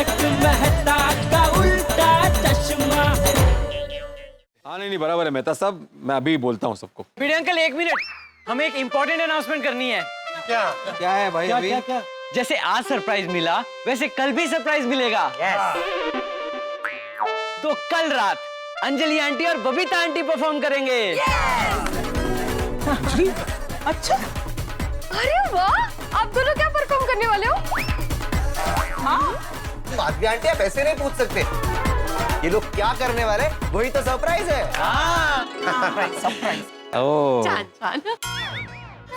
तारक मेहता का उल्टा चश्मा। हाँ नहीं बराबर है मेहता साहब, मैं अभी बोलता हूँ सबको। भिड़े अंकल एक मिनट, हमें एक इम्पोर्टेंट अनाउंसमेंट करनी है। क्या है भाई? क्या, अभी क्या, क्या? जैसे आज सरप्राइज मिला वैसे कल भी सरप्राइज मिलेगा। तो कल रात अंजलि आंटी और बबीता आंटी परफॉर्म करेंगे। अच्छा, अरे वाह, आप दोनों क्या परफॉर्म करने वाले हो? बात भी आंटी आप ऐसे नहीं पूछ सकते, ये लोग क्या करने वाले वही तो सरप्राइज है। सरप्राइज। ओह चान चान।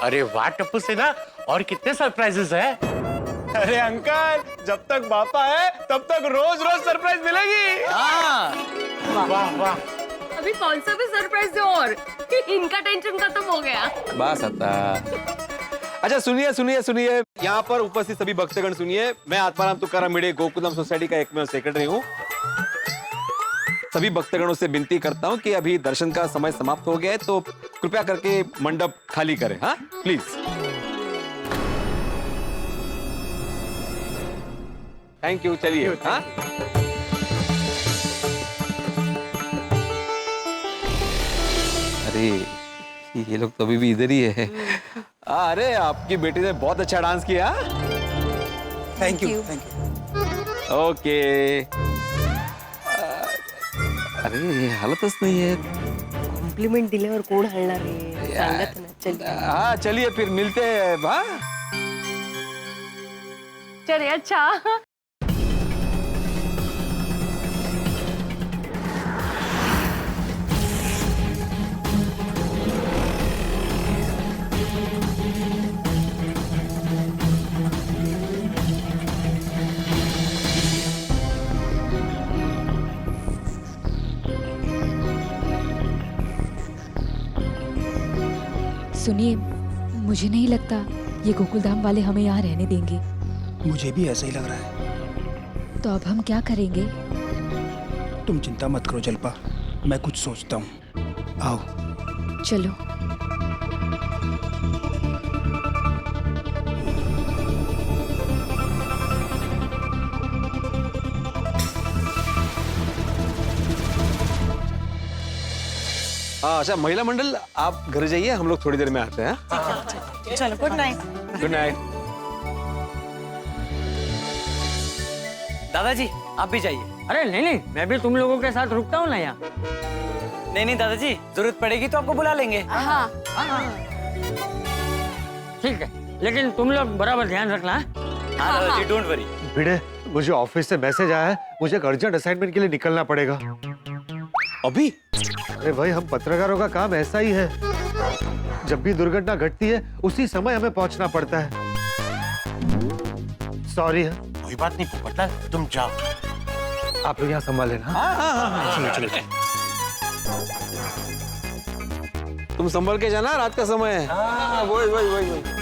अरे वाह टप्पू सेना, और कितने सरप्राइजेस है। अरे अंकल, जब तक पापा है तब तक रोज रोज सरप्राइज मिलेगी। वाह वाह। अभी कौन सा भी सरप्राइज दो और इनका टेंशन खत्म हो गया। बस आता। अच्छा सुनिए सुनिए सुनिए, यहाँ पर उपस्थित सभी भक्तगण सुनिए, मैं आत्माराम तुकाराम भिड़े गोकुलधाम सोसाइटी का एकमेव सेक्रेटरी हूँ। सभी भक्तगणों से विनती करता हूँ कि अभी दर्शन का समय समाप्त हो गया है, तो कृपया करके मंडप खाली करें। हाँ प्लीज। Thank you. चलिए। हाँ अरे ये लोग तो अभी भी इधर ही है। अरे आपकी बेटी ने बहुत अच्छा डांस किया। Thank you thank you. Okay. अरे हालतच नाही आहे। कॉम्प्लिमेंट दिल्यावर कोण हलणार रे? सांगत ना, चल हाँ चलिए फिर मिलते हैं। हाँ चल अच्छा। सुनिए, मुझे नहीं लगता ये गोकुलधाम वाले हमें यहाँ रहने देंगे। मुझे भी ऐसा ही लग रहा है। तो अब हम क्या करेंगे? तुम चिंता मत करो जल्पा, मैं कुछ सोचता हूँ। आओ। चलो। अच्छा महिला मंडल आप घर जाइए, हम लोग थोड़ी देर में आते हैं। चलो, गुड नाइट। Good night. दादाजी आप भी जाइए। अरे नहीं नहीं, मैं भी तुम लोगों के साथ रुकता हूँ ना यहाँ। नहीं नहीं दादाजी, जरूरत पड़ेगी तो आपको बुला लेंगे। हाँ ठीक है, लेकिन तुम लोग बराबर ध्यान रखना। हाँ दादाजी, डोंट वरी। भिड़े, मुझे ऑफिस से मैसेज आया है, मुझे एक अर्जेंट असाइनमेंट के लिए निकलना पड़ेगा। अभी? अरे भाई, हम पत्रकारों का काम ऐसा ही है, जब भी दुर्घटना घटती है उसी समय हमें पहुंचना पड़ता है। सॉरी है। कोई बात नहीं पोपटलाल, तुम जाओ। आप लोग यहाँ संभाल लेना। चलो चलो। तुम संभल के जाना, रात का समय है। हाँ वही वही वही वही।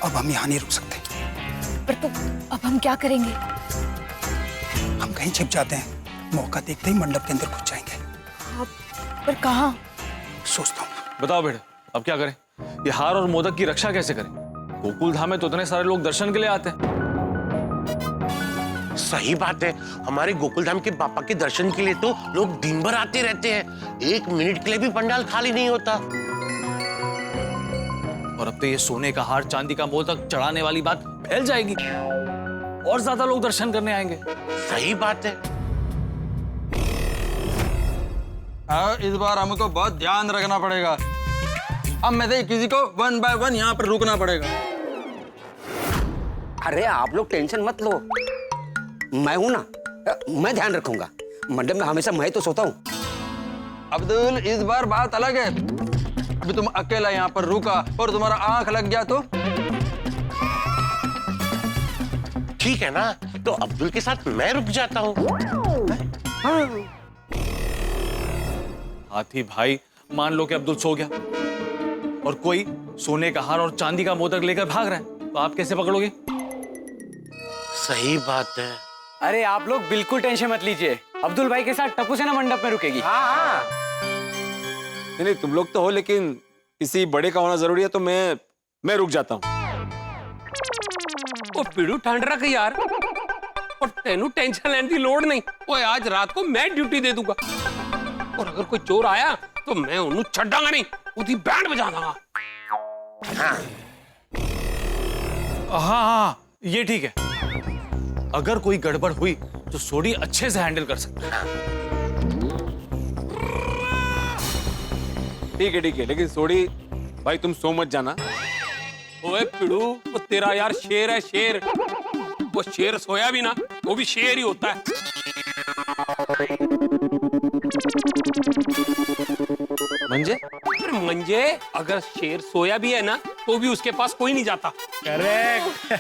अब हम यहाँ नहीं रुक सकते। पर तो अब हम क्या करेंगे? हम कहीं छिप जाते हैं, मौका देखते ही मंडप के अंदर घुस जाएंगे। पर कहाँ? सोचता हूँ। बताओ बेटे, अब क्या करें? ये हार और मोदक की रक्षा कैसे करें? गोकुल धाम में तो इतने सारे लोग दर्शन के लिए आते हैं। सही बात है, हमारे गोकुलधाम के पापा के दर्शन के लिए तो लोग दिन भर आते रहते हैं, 1 मिनट के लिए भी पंडाल खाली नहीं होता। और अब तो ये सोने का हार, चांदी का मोदक चढ़ाने वाली बात फैल जाएगी और ज्यादा लोग दर्शन करने आएंगे। सही बात है। इस बार हमको बहुत ध्यान रखना पड़ेगा। अब में से किसी को 1 बाय 1 यहाँ पर रुकना पड़ेगा। अरे आप लोग टेंशन मत लो, मैं हूं ना, मैं ध्यान रखूंगा। मंडप में हमेशा मैं तो सोता हूँ। अब्दुल, इस बार बात अलग है। अभी तुम अकेला यहाँ पर रुका और तुम्हारा आंख लग गया तो? ठीक है ना, तो अब्दुल के साथ मैं रुक जाता हूँ। हाथी भाई, मान लो कि अब्दुल सो गया और कोई सोने का हार और चांदी का मोदक लेकर भाग रहा है, तो आप कैसे पकड़ोगे? सही बात है। अरे आप लोग बिल्कुल टेंशन मत लीजिए, अब्दुल भाई के साथ टप्पू सेना मंडप में रुकेगी। नहीं, तुम लोग तो हो, लेकिन किसी बड़े का होना जरूरी है, तो मैं रुक जाता हूँ। ओ पिड़ू ठंड रख यार, और तेनू टेंशन लेने की लोड़ नहीं। ओए आज रात को मैं ड्यूटी दे दूंगा, और अगर कोई चोर आया तो मैं उन्हें छड्डांगा नहीं, उसकी बैंड बजा दूंगा। हाँ, ये ठीक है। अगर कोई गड़बड़ हुई तो सोडी अच्छे से हैंडल कर सकता है। ठीक है, लेकिन सोडी भाई तुम सो मत जाना। ओए पिड़ू, वो तेरा यार शेर है, शेर। वो शेर सोया भी ना, वो भी शेर ही होता है। मंजे अगर शेर सोया भी है ना, तो भी उसके पास कोई नहीं जाता। करेक्ट।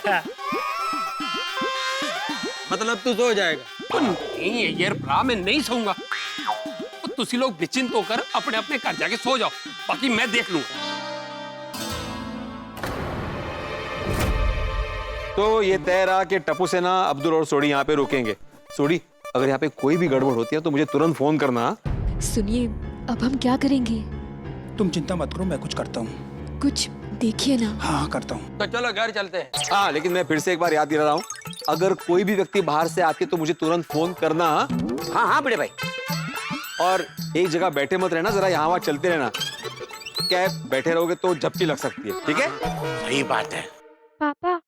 मतलब तू सो जाएगा? नहीं यार भरा, मैं नहीं सोऊंगा। तुसी लोग निश्चिंत होकर अपने अपने घर जाके सो जाओ, बाकी मैं देख लूंगा। तो ये तय रहा कि टप्पू सेना, अब्दुल और सोडी यहाँ पे रुकेंगे। सोडी, अगर यहाँ पे कोई भी गड़बड़ होती है तो मुझे तुरंत फोन करना। सुनिए, अब हम क्या करेंगे? तुम चिंता मत करो, मैं कुछ करता हूँ। कुछ देखिए ना। हाँ, करता हूँ। तो चलो घर चलते हैं। हाँ, लेकिन मैं फिर से एक बार याद दिला रहा हूँ, अगर कोई भी व्यक्ति बाहर से आती है तो मुझे तुरंत फोन करना। हाँ बड़े भाई। और एक जगह बैठे मत रहना, जरा यहाँ वहाँ चलते रहना। क्या है, बैठे रहोगे तो झपकी लग सकती है। ठीक है? सही बात है। पापा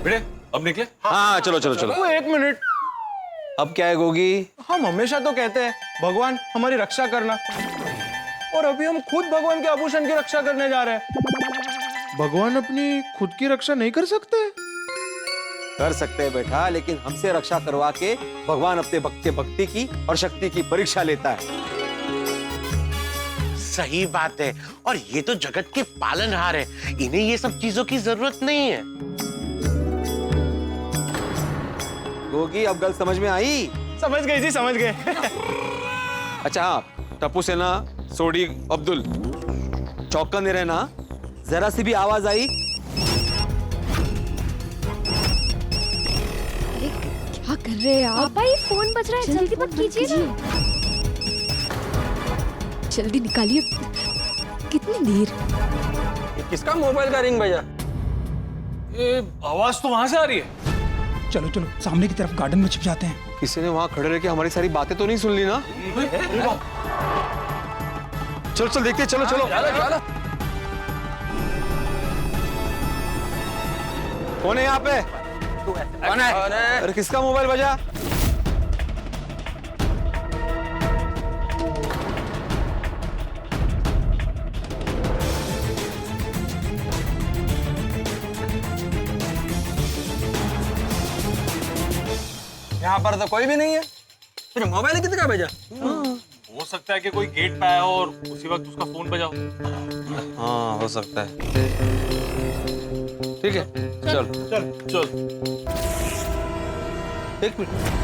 बेटे, अब निकले? हाँ, चलो। एक मिनट, अब क्या है गोगी? हम हमेशा तो कहते हैं भगवान हमारी रक्षा करना, और अभी हम खुद भगवान के आभूषण की रक्षा करने जा रहे हैं। भगवान अपनी खुद की रक्षा नहीं कर सकते? कर सकते हैं बेटा, लेकिन हमसे रक्षा करवा के भगवान अपने भक्त के भक्ति की और शक्ति की परीक्षा लेता है। सही बात है, और ये तो जगत के पालनहार है, इन्हें ये सब चीजों की जरूरत नहीं है। गोगी, अब गलत समझ में आई? समझ गए जी, समझ गए। अच्छा हाँ, टप्पू सेना, सोडी, अब्दुल, चौकन्ने रहना। जरा सी भी आवाज आई, अरे क्या कर रहे हैं आप? पापा ये फोन बज रहा है, जल्दी मत कीजिए ना। जल्दी निकालिए। कितनी देर? किसका मोबाइल का रिंग बजा? आवाज तो वहां से आ रही है। चलो सामने की तरफ गार्डन में छिप जाते हैं। किसी ने वहां खड़े रह के हमारी सारी बातें तो नहीं सुन ली ना? चल देखते, चलो। कौन है यहाँ पे? कौन है? अरे किसका मोबाइल बजा? यहाँ पर तो कोई भी नहीं है, फिर मोबाइल किसका बजा? हो सकता है कि कोई गेट पे आया और उसी वक्त उसका फोन बजा। हाँ, हो सकता है। ठीक है, चल। एक मिनट।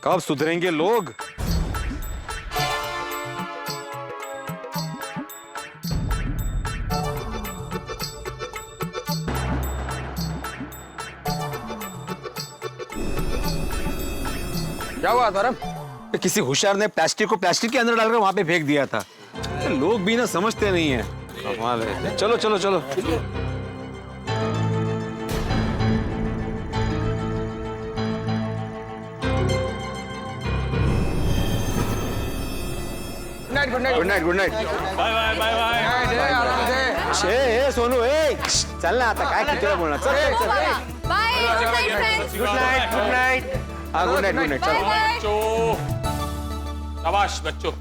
कब सुधरेंगे लोग? क्या हुआ सौरभ? किसी होशियार ने प्लास्टिक को प्लास्टिक के अंदर डालकर वहां पे फेंक दिया था। लोग भी ना समझते नहीं है। कमाल है। चलो चलो चलो। Good night good night. Bye bye bye bye. शे सोनू चल ना, आता काय किती बोलणार। चल चल चल। Bye good night friends. Good night good night. हाँ गुड नाइट चल। बच्चों शाबाश बच्चों,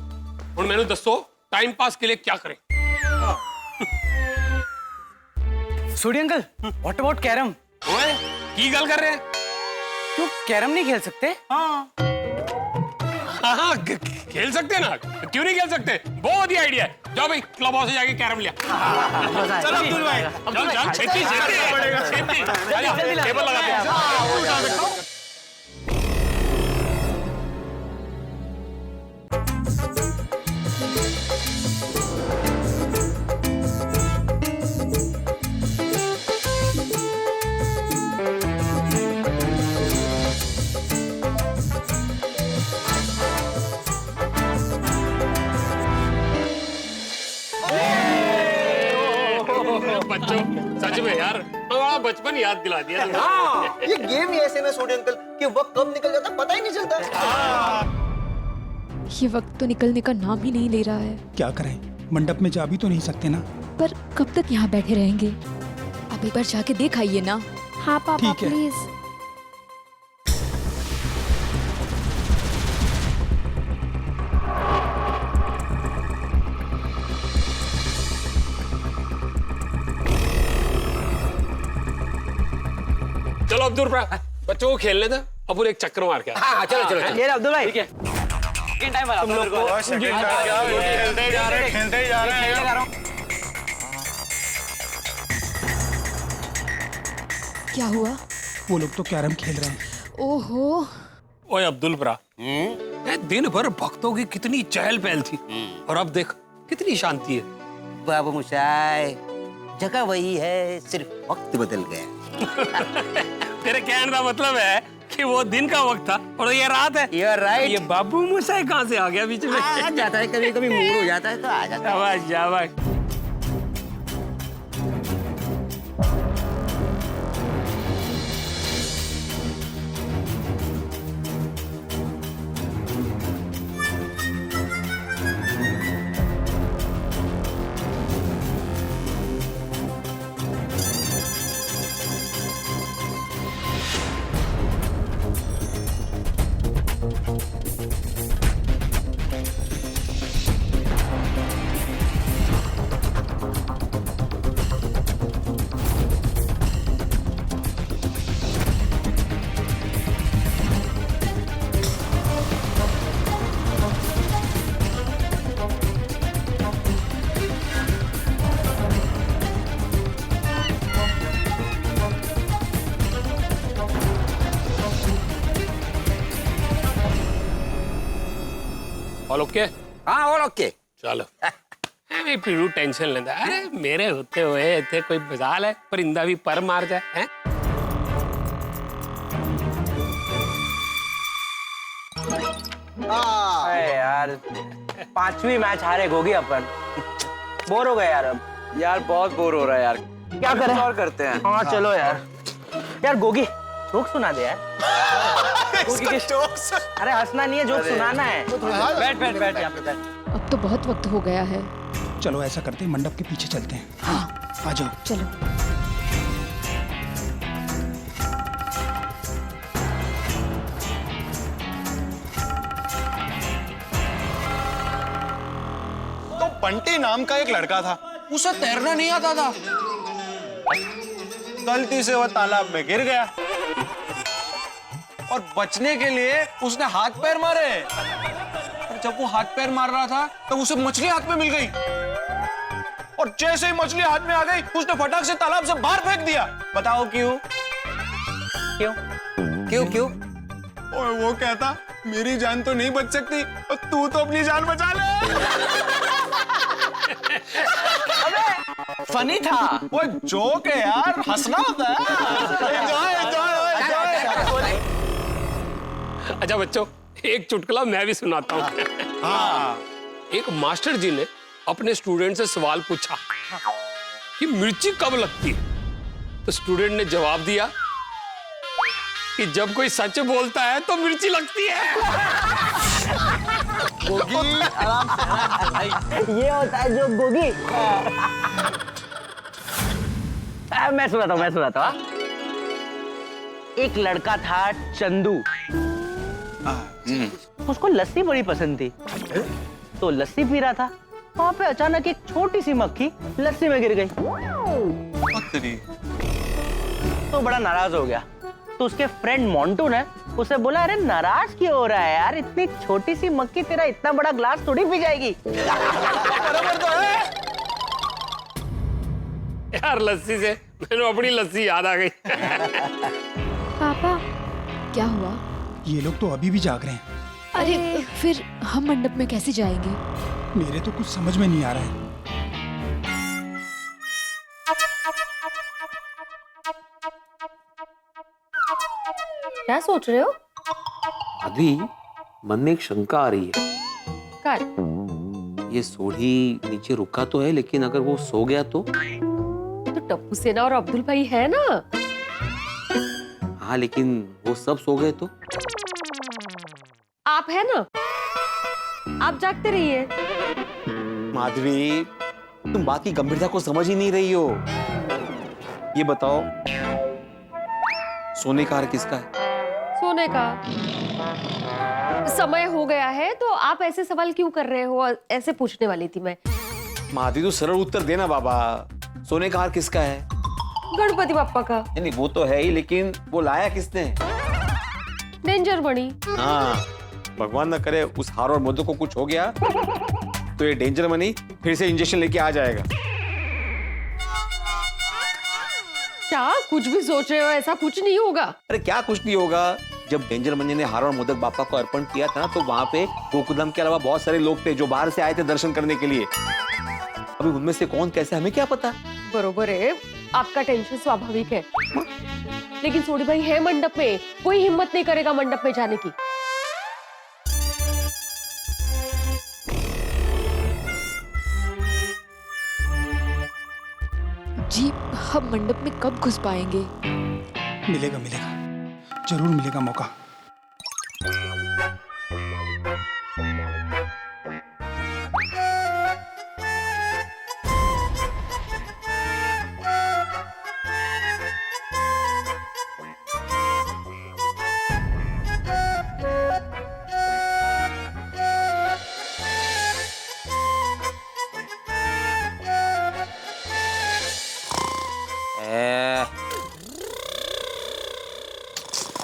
हुण मैनू दसो टाइम पास के लिए क्या करें? सूर्य अंकल, व्हाट अबाउट कैरम? ओए की गल कर रहे हैं? क्यों कैरम नहीं खेल सकते? हाँ खेल सकते हैं ना, क्यों नहीं खेल सकते? बहुत ही आइडिया है। जाओ भाई क्लब हाउस से जाके कैरम लिया। चलो अब्दुल भाई, चल चल छेती छेती टेबल लगाते हैं। बच्चों सच में यार हमारा बचपन याद दिला दिया तुमने। ये गेम ही ऐसे ना छोटे अंकल कि वक्त कब निकल जाता पता ही नहीं चलता। ये वक्त तो निकलने का नाम ही नहीं ले रहा है। क्या करें, मंडप में जा भी तो नहीं सकते ना। पर कब तक यहाँ बैठे रहेंगे? अब एक बार जाके देख आइए ना। हाँ पापा ठीक है। प्लीज। चलो अब्दुल भाई बच्चों को खेलने दो, अब एक चक्कर मार के। हाँ चलो चलो चलो। ये अब्दुल भाई, ठीक है। सेकंड टाइम वाला तुम लोग को खेलते जा रहे हैं। क्या हुआ? वो लोग तो कैरम खेल रहे हैं। ओहो। ओए अब्दुल ब्रा, दिन भर भक्तों की कितनी चहल पहल थी और अब देख कितनी शांति है। बाबू मुशाय, जगह वही है, सिर्फ वक्त बदल गया। तेरे कहने का मतलब है कि वो दिन का वक्त था और ये रात है। You're right. ये बाबू मुसाई कहाँ से आ गया बीच में? आ जाता है, कभी कभी मूड हो जाता है तो आ जाता है। शाबाश शाबाश। All okay? हाँ ऑल ओके। चलो मैं पीड़ू टेंशन लेता। अरे मेरे होते हुए इतने कोई मजाल है, परिंदा भी पर मार जाए हैं? अरे यार 5वीं मैच हारे गोगी अपन। बोर हो गए यार अब। यार बहुत बोर हो रहा है यार। क्या करें? और करते हैं। हाँ चलो यार। यार गोगी जोक सुना दे यार। अरे हंसना नहीं है, जोक सुनाना है। बैठ बैठ बैठ यहाँ पे बैठ। अब तो बहुत वक्त हो गया है। चलो ऐसा करते हैं, मंडप के पीछे चलते हैं। हाँ आ जाओ। चलो। तो बंटी नाम का एक लड़का था, उसे तैरना नहीं आता था। गलती से वो तालाब में गिर गया और बचने के लिए उसने हाथ पैर मारे। और जब वो हाथ पैर मार रहा था तो उसे मछली हाथ में मिल गई और जैसे ही मछली हाथ में आ गई उसने फटाक से तालाब से बाहर फेंक दिया। बताओ क्यों? क्यों? क्यों क्यों? और वो कहता मेरी जान तो नहीं बच सकती और तू तो अपनी जान बचा ले। फनी था। वो जोक है यार, हंसना होता है। अच्छा बच्चों, एक चुटकुला मैं भी सुनाता हूँ। हाँ। एक मास्टर जी ने अपने स्टूडेंट से सवाल पूछा कि मिर्ची कब लगती है, तो स्टूडेंट ने जवाब दिया कि जब कोई सच बोलता है तो मिर्ची लगती है। गोगी आराम से। ये होता है जो गोगी। मैं सुनाता हूँ। एक लड़का था चंदू, उसको लस्सी बड़ी पसंद थी, तो लस्सी पी रहा था। वहां पे अचानक एक छोटी सी मक्खी लस्सी में गिर गई, तो बड़ा नाराज हो गया। तो उसके फ्रेंड मोंटू ने उसे बोला, अरे नाराज क्यों हो रहा है यार, इतनी छोटी सी मक्खी तेरा इतना बड़ा ग्लास थोड़ी पी जाएगी। बराबर तो है यार, लस्सी से मैंने अपनी लस्सी याद आ गई। पापा क्या हुआ? ये लोग तो अभी भी जाग रहे हैं। अरे फिर हम मंडप में कैसे जाएंगे? मेरे तो कुछ समझ में नहीं आ रहा है। क्या सोच रहे हो? अभी मन में एक शंका आ रही है। कर ये सोढ़ी नीचे रुका तो है, लेकिन अगर वो सो गया तो टप्पू सेना और अब्दुल भाई है ना। हाँ, लेकिन वो सब सो गए तो आप है ना, आप जागते रहिए। माधवी, तुम बात की गंभीरता को समझ ही नहीं रही हो। ये बताओ, सोने का हार किसका है? सोने का समय हो गया है, तो आप ऐसे सवाल क्यों कर रहे हो? ऐसे पूछने वाली थी मैं। माधवी, तो सरल उत्तर देना बाबा। सोने का हार किसका है? गणपति बाप्पा का। नहीं, वो तो है ही, लेकिन वो लाया किसने? डेंजर मणि। हाँ, भगवान ना करे उस हार और मोदक को कुछ हो गया तो ये डेंजर मनी फिर से इंजेक्शन लेके आ जाएगा। क्या कुछ भी सोच रहे हो? ऐसा कुछ नहीं होगा। अरे क्या कुछ नहीं होगा? जब डेंजर मनी ने हार और मोदक बापा को अर्पण किया था ना, तो वहां पे गोकुलधाम के अलावा बहुत सारे लोग थे जो बाहर से आए थे दर्शन करने के लिए। अभी उनमें से कौन कैसे, हमें क्या पता। बरोबर है, आपका टेंशन स्वाभाविक है, लेकिन सोडी भाई है मंडप में, कोई हिम्मत नहीं करेगा मंडप में जाने की। जी, हम मंडप में कब घुस पाएंगे? मिलेगा, जरूर मिलेगा मौका।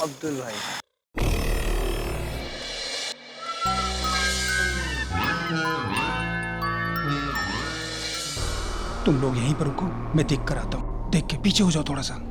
अब्दुल भाई, तुम लोग यहीं पर रुको, मैं देख कर आता हूँ। देख के पीछे हो जाओ थोड़ा सा।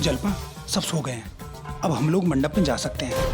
जलपा, सब सो गए हैं, अब हम लोग मंडप में जा सकते हैं।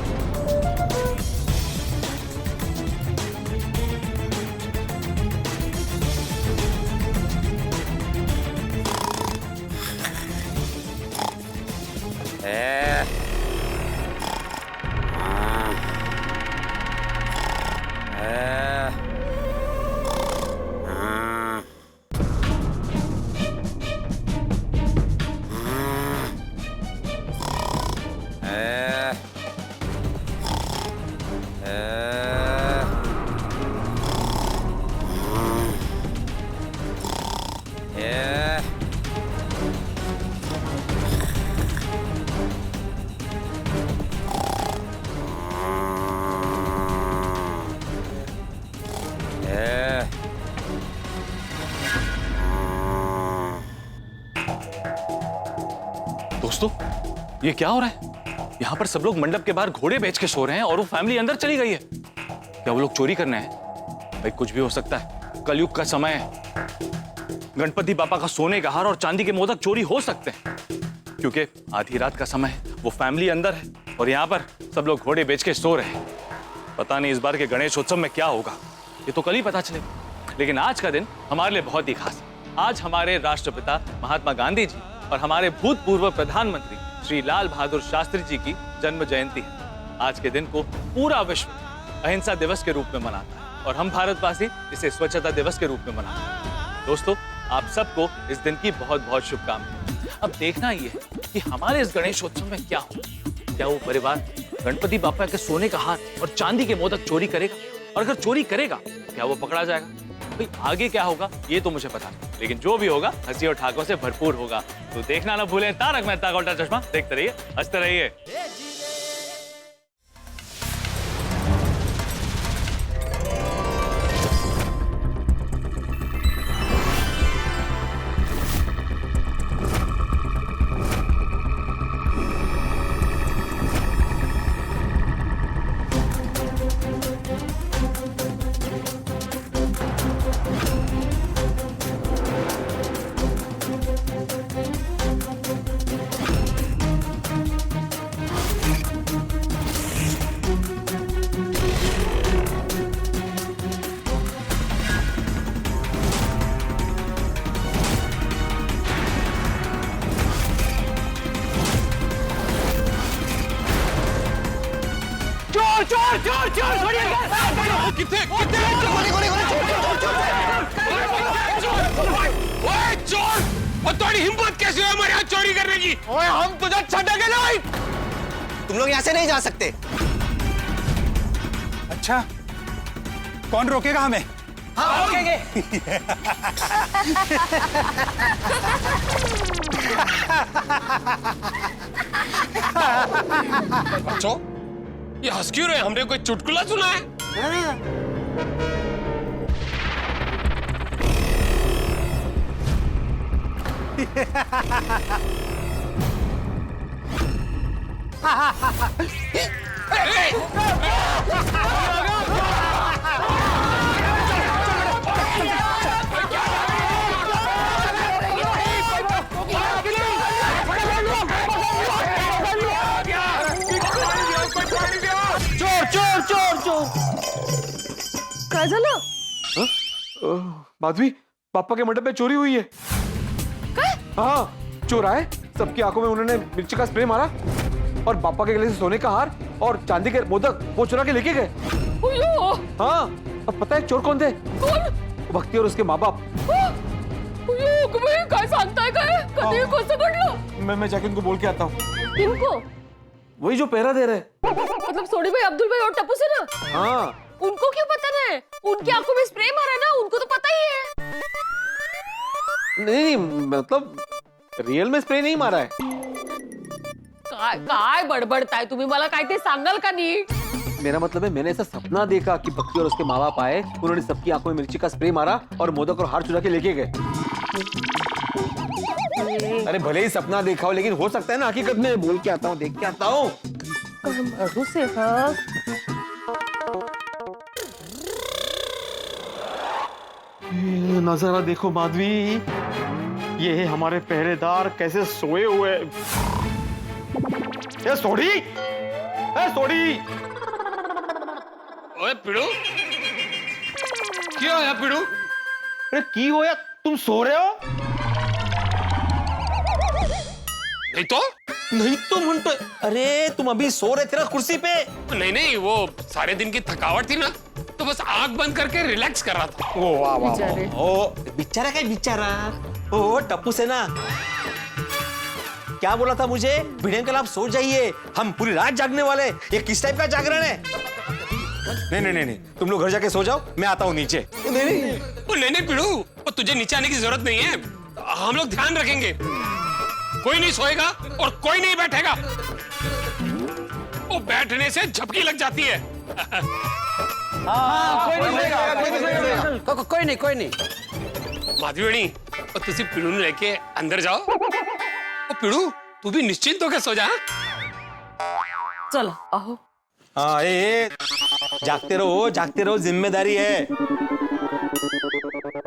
दोस्तों, ये क्या हो रहा है? यहाँ पर सब लोग मंडप के बाहर घोड़े बेच के सो रहे हैं और वो फैमिली अंदर चली गई है। क्या वो लोग चोरी करने हैं? भाई कुछ भी हो सकता है, कलयुग का समय है। गणपति बापा का सोने का हार और चांदी के मोदक चोरी हो सकते हैं। क्योंकि आधी रात का समय है, वो फैमिली अंदर है और यहाँ पर सब लोग घोड़े बेच के सो रहे हैं। पता नहीं इस बार के गणेश उत्सव में क्या होगा, ये तो कल ही पता चलेगा। लेकिन आज का दिन हमारे लिए बहुत ही खास है। आज हमारे राष्ट्रपिता महात्मा गांधी जी और हमारे भूतपूर्व प्रधानमंत्री श्री लाल बहादुर शास्त्री जी की जन्म जयंती है। आज के दिन को पूरा विश्व अहिंसा दिवस के रूप में मनाता है और हम भारतवासी इसे स्वच्छता दिवस के रूप में मनाते हैं। दोस्तों, आप सबको इस दिन की बहुत बहुत शुभकामनाएं। अब देखना ये है कि हमारे इस गणेशोत्सव में क्या हो। क्या वो परिवार गणपति बापा के सोने का हार और चांदी के मोदक चोरी करेगा, और अगर चोरी करेगा क्या वो पकड़ा जाएगा? भाई आगे क्या होगा ये तो मुझे पता नहीं, लेकिन जो भी होगा हंसी और ठाकों से भरपूर होगा। तो देखना ना भूलें तारक मेहता का उल्टा चश्मा। देखते रहिए, हंसते रहिए। चोर चोर चोर छोड़िए कितने कितने ओए चोर, और तुम्हारी हिम्मत कैसे है हमारे यहाँ चोरी करने की? ओए हम तुझे छड़ेंगे नहीं। तुम लोग यहाँ से नहीं जा सकते। अच्छा, कौन रोकेगा हमें? हाँ रोकेंगे। बच्चों, ये हंस क्यों रहे? हमने कोई चुटकुला सुना है? चोर चोर चोर। काय झालं? माधवी, पापा के मंडप में चोरी हुई है। हाँ, चोर आए, सबकी आंखों में उन्होंने मिर्ची का स्प्रे मारा और पापा के गले से सोने का हार और चांदी के मोदक वो चुरा के लेके गए। हाँ, अब पता है चोर कौन थे? कौन? भक्ति और उसके माँ बाप। काय सांगताय काय? कधी कसं घडलं? मैं जाके इनको बोल के आता हूँ। इनको? वही जो पहरा दे रहे। मतलब सोनी भाई, अब्दुल भाई और टप्पू से ना? हाँ। उनको क्यों पता है? उनकी आंखों में स्प्रे मारा ना, उनको तो पता ही है। नहीं, मतलब रियल में स्प्रे नहीं मारा है। काय काय बडबडताय तुम्ही? मला काय ते सांगाल का नीट? मेरा मतलब है, मैंने ऐसा सपना देखा कि भक्ति और उसके माँ बाप आए, उन्होंने सबकी आंखों में मिर्ची का स्प्रे मारा और मोदक और हार चुरा के लेके गए। अरे भले ही सपना देखा हो, लेकिन हो सकता है ना हकीकत में। बोल के आता हूँ, देख के आता हूँ। नजारा देखो माधवी, ये है हमारे पहरेदार कैसे सोए हुए। ये सोड़ी, सोड़ी। ओए पिड़ू, क्या है पिड़ू? अरे की हो या तुम सो रहे हो? नहीं तो म्हणतो। अरे तुम अभी सो रहे थे ना कुर्सी पे। नहीं, वो सारे दिन की थकावट थी ना, तो बस आंख बंद करके रिलैक्स कर रहा था। ओ वाह वाह। ओ बेचारा क्या बेचारा। ओ टप्पू से ना क्या बोला था मुझे? भिड़े अंकल आप सो जाइए, हम पूरी रात जागने वाले। ये किस टाइप का जागरण है? नहीं, तुम लोग घर जाके सो जाओ, मैं आता हूँ नीचे। नहीं पिड़ू, तुझे नीचे आने की जरूरत नहीं है, हम लोग ध्यान रखेंगे। कोई नहीं सोएगा और कोई नहीं बैठेगा। वो बैठने से झपकी लग जाती है। कोई नहीं। माधवी, तुसी पिड़ू ने लेके अंदर जाओ। पिड़ू, तू भी निश्चिंत होकर सो जा। चलो आओ। हाँ, जागते रहो, जिम्मेदारी है।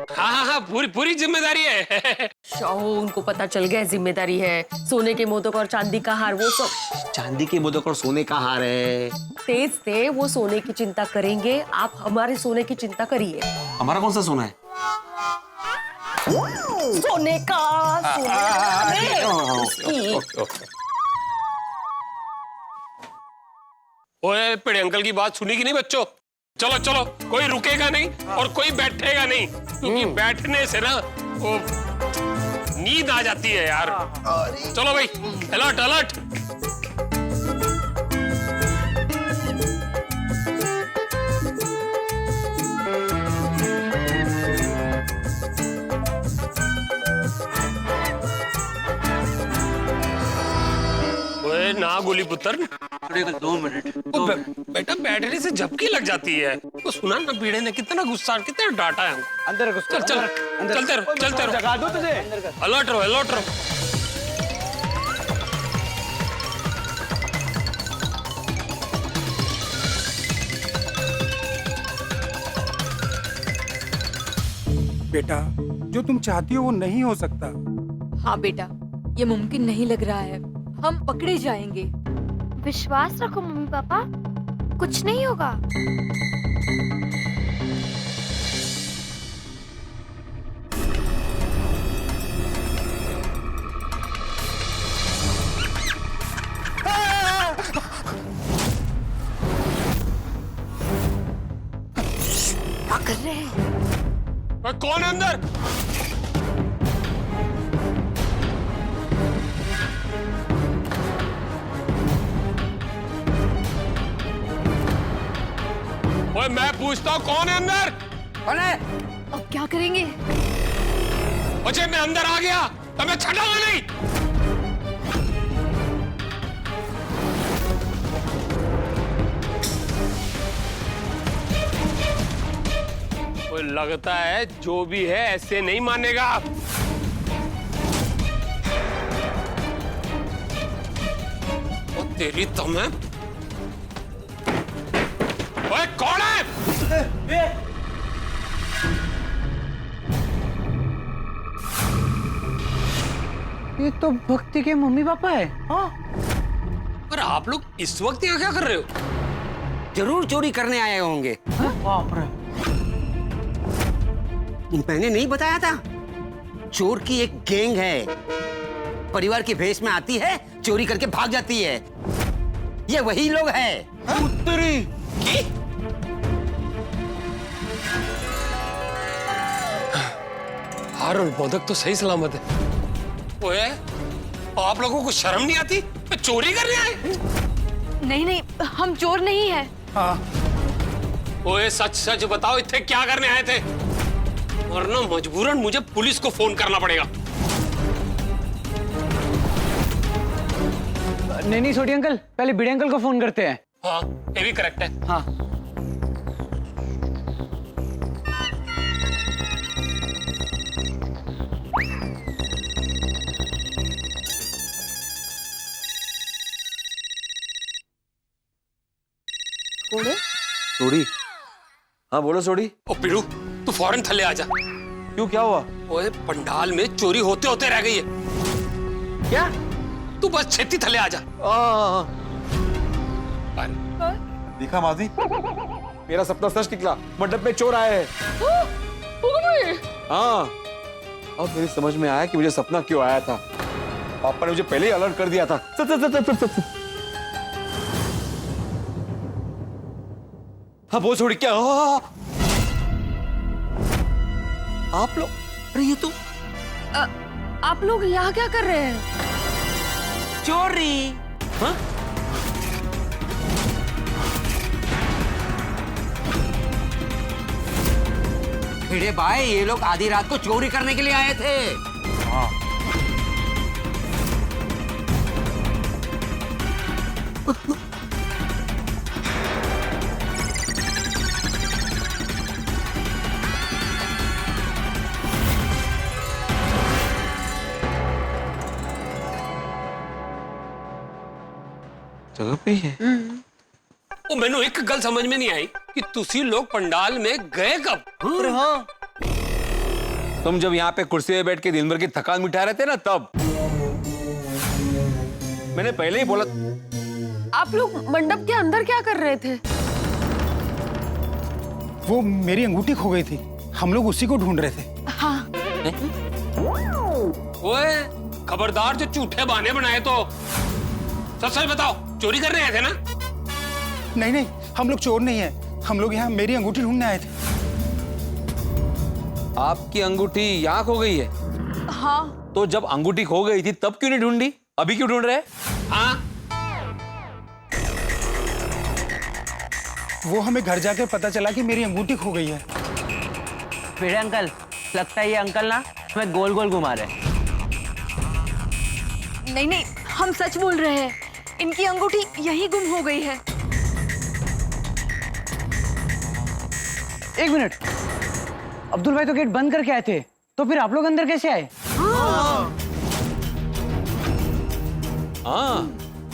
हाँ, पूरी पूरी जिम्मेदारी है। शाहो, उनको पता चल गया जिम्मेदारी है। सोने के मोदक और चांदी का हार, वो सब। चांदी के मोदक और सोने का हार है। तेज थे, वो सोने की चिंता करेंगे, आप हमारे सोने की चिंता करिए। हमारा कौन सा सोना है? सोने का ओए, पेड़े अंकल की बात सुनी कि नहीं बच्चों? चलो चलो, कोई रुकेगा नहीं और कोई बैठेगा नहीं, क्योंकि बैठने से ना वो नींद आ जाती है यार। चलो भाई, अलर्ट अलर्ट। ओए ना गोली पुत्र, 2 मिनट। बेटा बैठने से झपकी लग जाती है। तो सुना ना बीड़े ने कितना गुस्सा, कितना डांटा है हमको। अंदर चल चल, चलते रहो चलते रहो। जगा दो तुझे। अलर्ट रहो अलर्ट रहो। बेटा, जो तुम चाहती हो वो नहीं हो सकता। हाँ बेटा, ये मुमकिन नहीं लग रहा है। हम पकड़े जाएंगे। विश्वास रखो मम्मी पापा, कुछ नहीं होगा। क्या कर रहे हैं? कौन है अंदर? ओए, मैं पूछता हूँ कौन है अंदर? कौन है? अब क्या करेंगे? अजय, मैं अंदर आ गया तो मैं छड़ाऊंगा नहीं। ओए, लगता है जो भी है ऐसे नहीं मानेगा। और तेरी तो मैं। ओए, कौन है? ये तो भक्ति के मम्मी पापा है। हाँ, पर आप लोग इस वक्त यहाँ क्या कर रहे हो? जरूर चोरी करने आए होंगे। बाप रे। मैंने नहीं बताया था? चोर की एक गैंग है, परिवार की भेष में आती है, चोरी करके भाग जाती है। ये वही लोग हैं। उत्तरी हार और मोदक तो सही सलामत है। ओए, आप लोगों को शर्म नहीं आती? चोरी करने आए? नहीं नहीं, हम चोर नहीं है। ओए, सच सच बताओ, इतने क्या करने आए थे? वरना मजबूरन मुझे पुलिस को फोन करना पड़ेगा। नहीं छोटी अंकल, पहले बड़े अंकल को फोन करते हैं। हाँ, ये भी करेक्ट है। हाँ। सोडी, हाँ बोलो सोडी। ओ पिड़ू, तू फौरन थले आ जा। क्यों, क्या हुआ? ओए, पंडाल में चोरी होते होते रह गई है। क्या? तू बस छेती थले आ जा। देखा माजी, मेरा सपना सच निकला। मंडप में चोर आए हैं। हाँ, अब मेरी समझ में आया कि मुझे सपना क्यों आया था। पापा ने मुझे पहले ही अलर्ट कर दिया था। हाँ वो छोड़ी क्या? आप लोग? अरे ये तो आप लोग यहाँ क्या कर रहे हैं? चोरी। हाँ? भिड़े भाई, ये लोग आधी रात को चोरी करने के लिए आए थे। हाँ। जगह पे ही है। ओ, मैंने एक गल समझ में नहीं आई कि तुसी लोग पंडाल में गए कब? अरे हाँ, तुम जब यहाँ पे कुर्सी पे बैठ के दिन भर की थकान मिटा रहे थे ना, तब मैंने पहले ही बोला। आप लोग मंडप के अंदर क्या कर रहे थे? वो मेरी अंगूठी खो गई थी, हम लोग उसी को ढूंढ रहे थे। हाँ। ओए, खबरदार जो झूठे बहाने बनाए तो सच सच बताओ, चोरी करने आए थे ना? नहीं नहीं, हम लोग चोर नहीं है, हम लोग यहाँ मेरी अंगूठी ढूंढने आए थे। आपकी अंगूठी यहाँ खो गई है? हाँ। तो जब अंगूठी खो गई थी तब क्यों नहीं ढूंढी, अभी क्यों ढूंढ रहे हैं? हाँ, वो हमें घर जाके पता चला कि मेरी अंगूठी खो गई है। फिर अंकल, लगता है ये अंकल ना हमें गोल गोल घुमा रहे हैं। नहीं नहीं, हम सच बोल रहे हैं, इनकी अंगूठी यहीं गुम हो गई है। एक मिनट, अब्दुल भाई तो गेट बंद करके आए थे, तो फिर आप लोग अंदर कैसे आए? हाँ,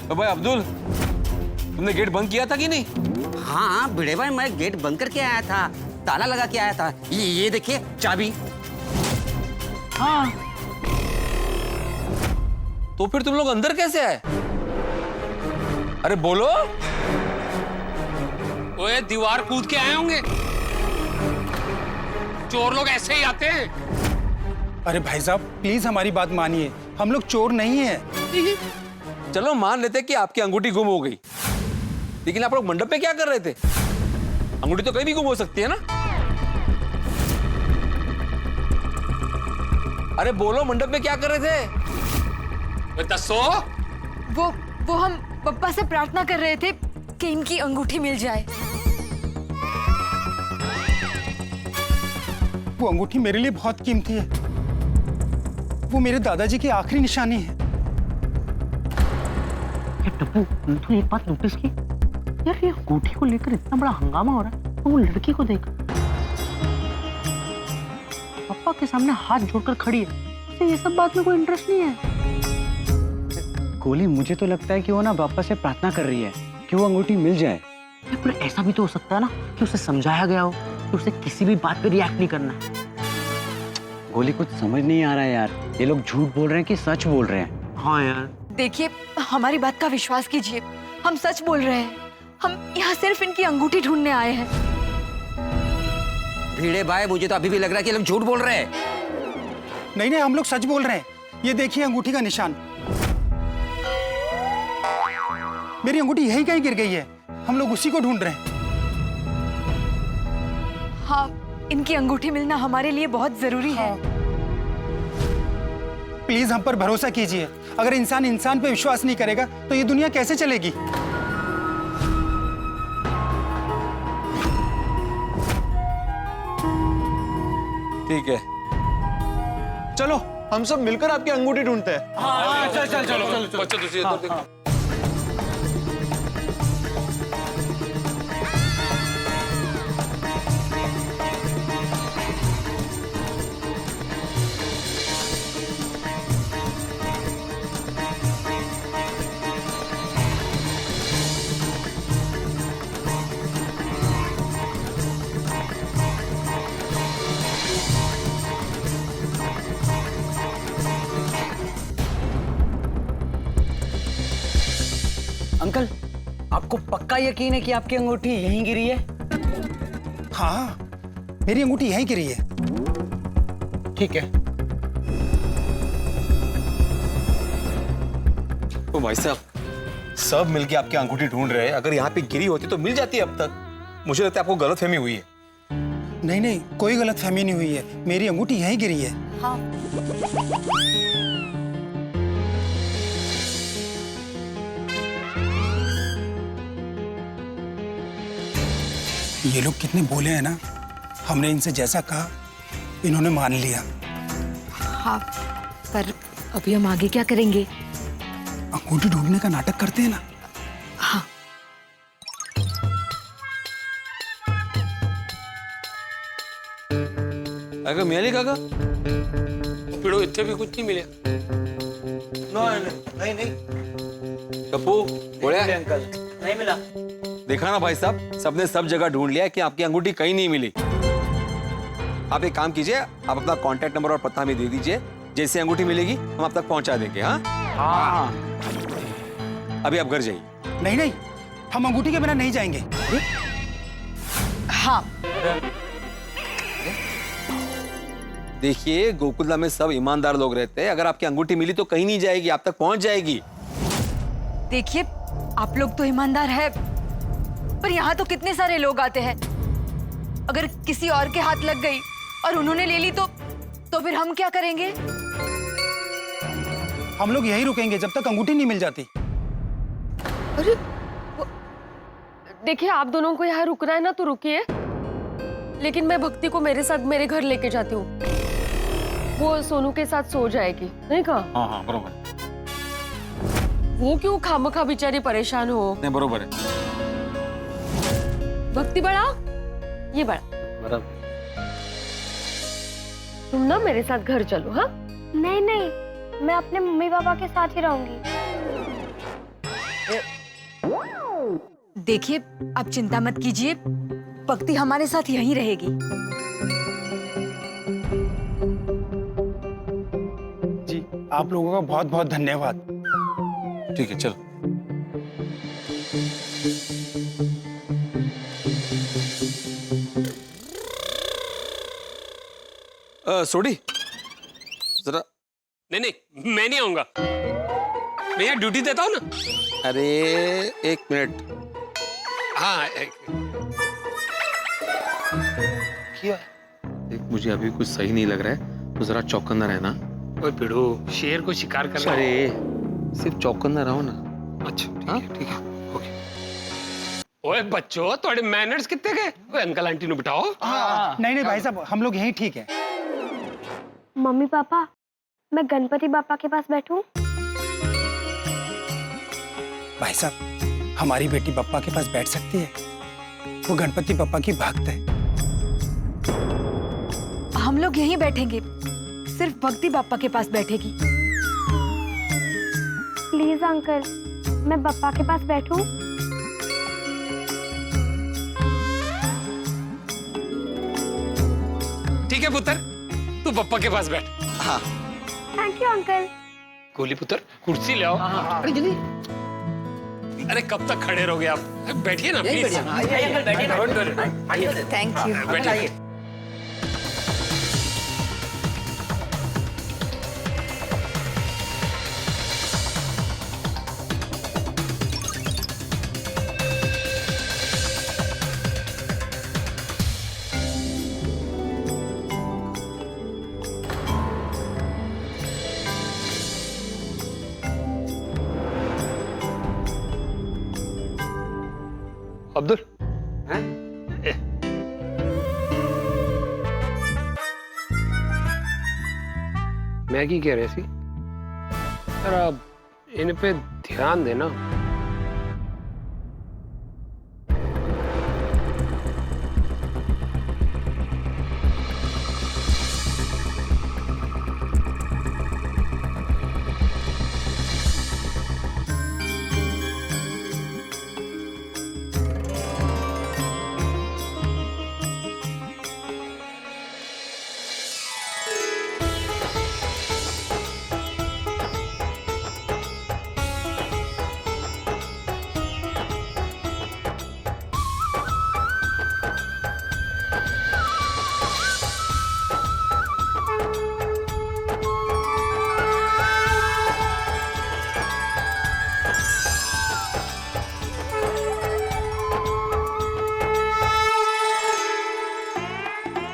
तो भाई अब्दुल, तुमने गेट बंद किया था कि नहीं? हाँ भिड़े भाई, मैं गेट बंद करके आया था, ताला लगा के आया था। ये देखिए चाबी। हाँ। तो फिर तुम लोग अंदर कैसे आए? अरे बोलो। ओए, दीवार कूद के आए होंगे। चोर लोग ऐसे ही आते हैं। अरे भाई साहब प्लीज हमारी बात मानिए, हम लोग चोर नहीं है। चलो मान लेते कि आपकी अंगूठी गुम हो गई, लेकिन आप लोग मंडप में क्या कर रहे थे? अंगूठी तो कहीं भी गुम हो सकती है ना? अरे बोलो, मंडप में क्या कर रहे थे? दसो। वो हम पप्पा से प्रार्थना कर रहे थे कि इनकी अंगूठी मिल जाए। वो अंगूठी मेरे लिए बहुत कीमती है, वो मेरे दादाजी की आखिरी निशानी है। टप्पू, तू एक बात नोटिस की? यार ये अंगूठी को लेकर इतना बड़ा हंगामा हो रहा है, तो वो लड़की को देख, पापा के सामने हाथ जोड़कर खड़ी है, तो ये सब बात में कोई इंटरेस्ट नहीं है। गोली, मुझे तो लगता है कि वो ना पापा से प्रार्थना कर रही है कि वो अंगूठी मिल जाए। पर ऐसा भी तो हो सकता है ना कि उसे समझाया गया हो कि उसे किसी भी बात पे रिएक्ट नहीं करना। गोली, कुछ समझ नहीं आ रहा है यार, ये लोग झूठ बोल रहे हैं कि सच बोल रहे हैं? हाँ यार, देखिए हमारी बात का विश्वास कीजिए, हम सच बोल रहे हैं, हम यहाँ सिर्फ इनकी अंगूठी ढूंढने आए हैं। भिड़े भाई, मुझे तो अभी भी लग रहा है कि लोग झूठ बोल रहे हैं। नहीं नहीं, हम लोग सच बोल रहे हैं, ये देखिए अंगूठी का निशान। मेरी अंगूठी यहीं कहीं गिर गई है, हम लोग उसी को ढूंढ रहे हैं। हाँ, इनकी अंगूठी मिलना हमारे लिए बहुत जरूरी है। प्लीज हम पर भरोसा कीजिए, अगर इंसान इंसान पे विश्वास नहीं करेगा तो ये दुनिया कैसे चलेगी? ठीक है, चलो हम सब मिलकर आपकी अंगूठी ढूंढते हैं। हाँ, चलो बच्चों, तुझे इधर देखो। अंकल, आपको पक्का यकीन है कि आपकी अंगूठी यहीं गिरी है? हाँ, मेरी अंगूठी यहीं गिरी है। ठीक है। ओ भाई साहब, सब मिलके आपकी अंगूठी ढूंढ रहे हैं, अगर यहाँ पे गिरी होती तो मिल जाती अब तक। मुझे लगता है आपको गलतफहमी हुई है। नहीं नहीं, कोई गलतफहमी नहीं हुई है, मेरी अंगूठी यहीं गिरी है। हाँ। ये लोग कितने भोले हैं ना, हमने इनसे जैसा कहा इन्होंने मान लिया। हाँ, पर अभी हम आगे क्या करेंगे? अंगूठी ढूंढने का नाटक करते हैं ना। हाँ। अगर मियाली काका पिड़ो इतने भी कुछ नहीं मिले। नहीं नहीं, टप्पू, बोले अंकल नहीं मिला। देखा ना भाई साहब, सबने सब जगह ढूंढ लिया कि आपकी अंगूठी कहीं नहीं मिली। आप एक काम कीजिए, आप अपना कांटेक्ट नंबर और पता हमें दे दीजिए। जैसे अंगूठी मिलेगी हम आप तक पहुंचा देंगे। हाँ हाँ। अभी आप घर जाइए। नहीं नहीं, हम अंगूठी के बिना नहीं जाएंगे। हाँ। देखिए गोकुलधाम में सब ईमानदार लोग रहते हैं। अगर आपकी अंगूठी मिली तो कहीं नहीं जाएगी, आप तक पहुंच जाएगी। देखिए आप लोग तो ईमानदार है, पर यहाँ तो कितने सारे लोग आते हैं। अगर किसी और के हाथ लग गई और उन्होंने ले ली तो फिर हम क्या करेंगे? हम लोग यही रुकेंगे जब तक अंगूठी नहीं मिल जाती। अरे देखिए, आप दोनों को यहाँ रुकना है ना तो रुकिए, लेकिन मैं भक्ति को मेरे साथ मेरे घर लेके जाती हूँ। वो सोनू के साथ सो जाएगी, नहीं कहा? हाँ हाँ बरोबर। वो क्यों खामखा बेचारी परेशान हो? नहीं बरोबर है। भक्ति बड़ा, ये बड़ा, बराबर। तुम ना मेरे साथ घर चलो। हाँ नहीं नहीं, मैं अपने मम्मी पापा के साथ ही रहूंगी। देखिए आप चिंता मत कीजिए, भक्ति हमारे साथ यहीं रहेगी। जी आप लोगों का बहुत बहुत धन्यवाद। ठीक है चलो। सोडी जरा। नहीं, मैं नहीं आऊंगा। मैं यहाँ ड्यूटी देता हूँ ना। अरे एक मिनट। हाँ क्या? देख मुझे अभी कुछ सही नहीं लग रहा है, तो जरा चौकन्ना रहना। ओए पिड़ू, शेर को शिकार करना। अरे सिर्फ चौकन्ना रहो ना। अच्छा ठीक है ओके। ओए बच्चों, थोड़े मैनर्स कितने गए? ओए अंकल आंटी नु बिठाओ। नहीं नहीं भाई साहब, हम लोग यहीं ठीक है। मम्मी पापा, मैं गणपति बापा के पास बैठूं? भाई साहब, हमारी बेटी बप्पा के पास बैठ सकती है। वो गणपति बप्पा की भक्त है। हम लोग यहीं बैठेंगे, सिर्फ भक्ति बापा के पास बैठेगी। प्लीज अंकल, मैं बप्पा के पास बैठूं? ठीक है पुत्र, तू पप्पा के पास बैठ। हाँ। Thank you uncle. गोली पुत्र, कुर्सी ले आओ। अरे जल्दी। अरे कब तक खड़े रहोगे आप? बैठिए ना प्लीज। Thank you. बैठिए। अब्दुल, मैगी कह रहे सी? जरा इन पे ध्यान देना।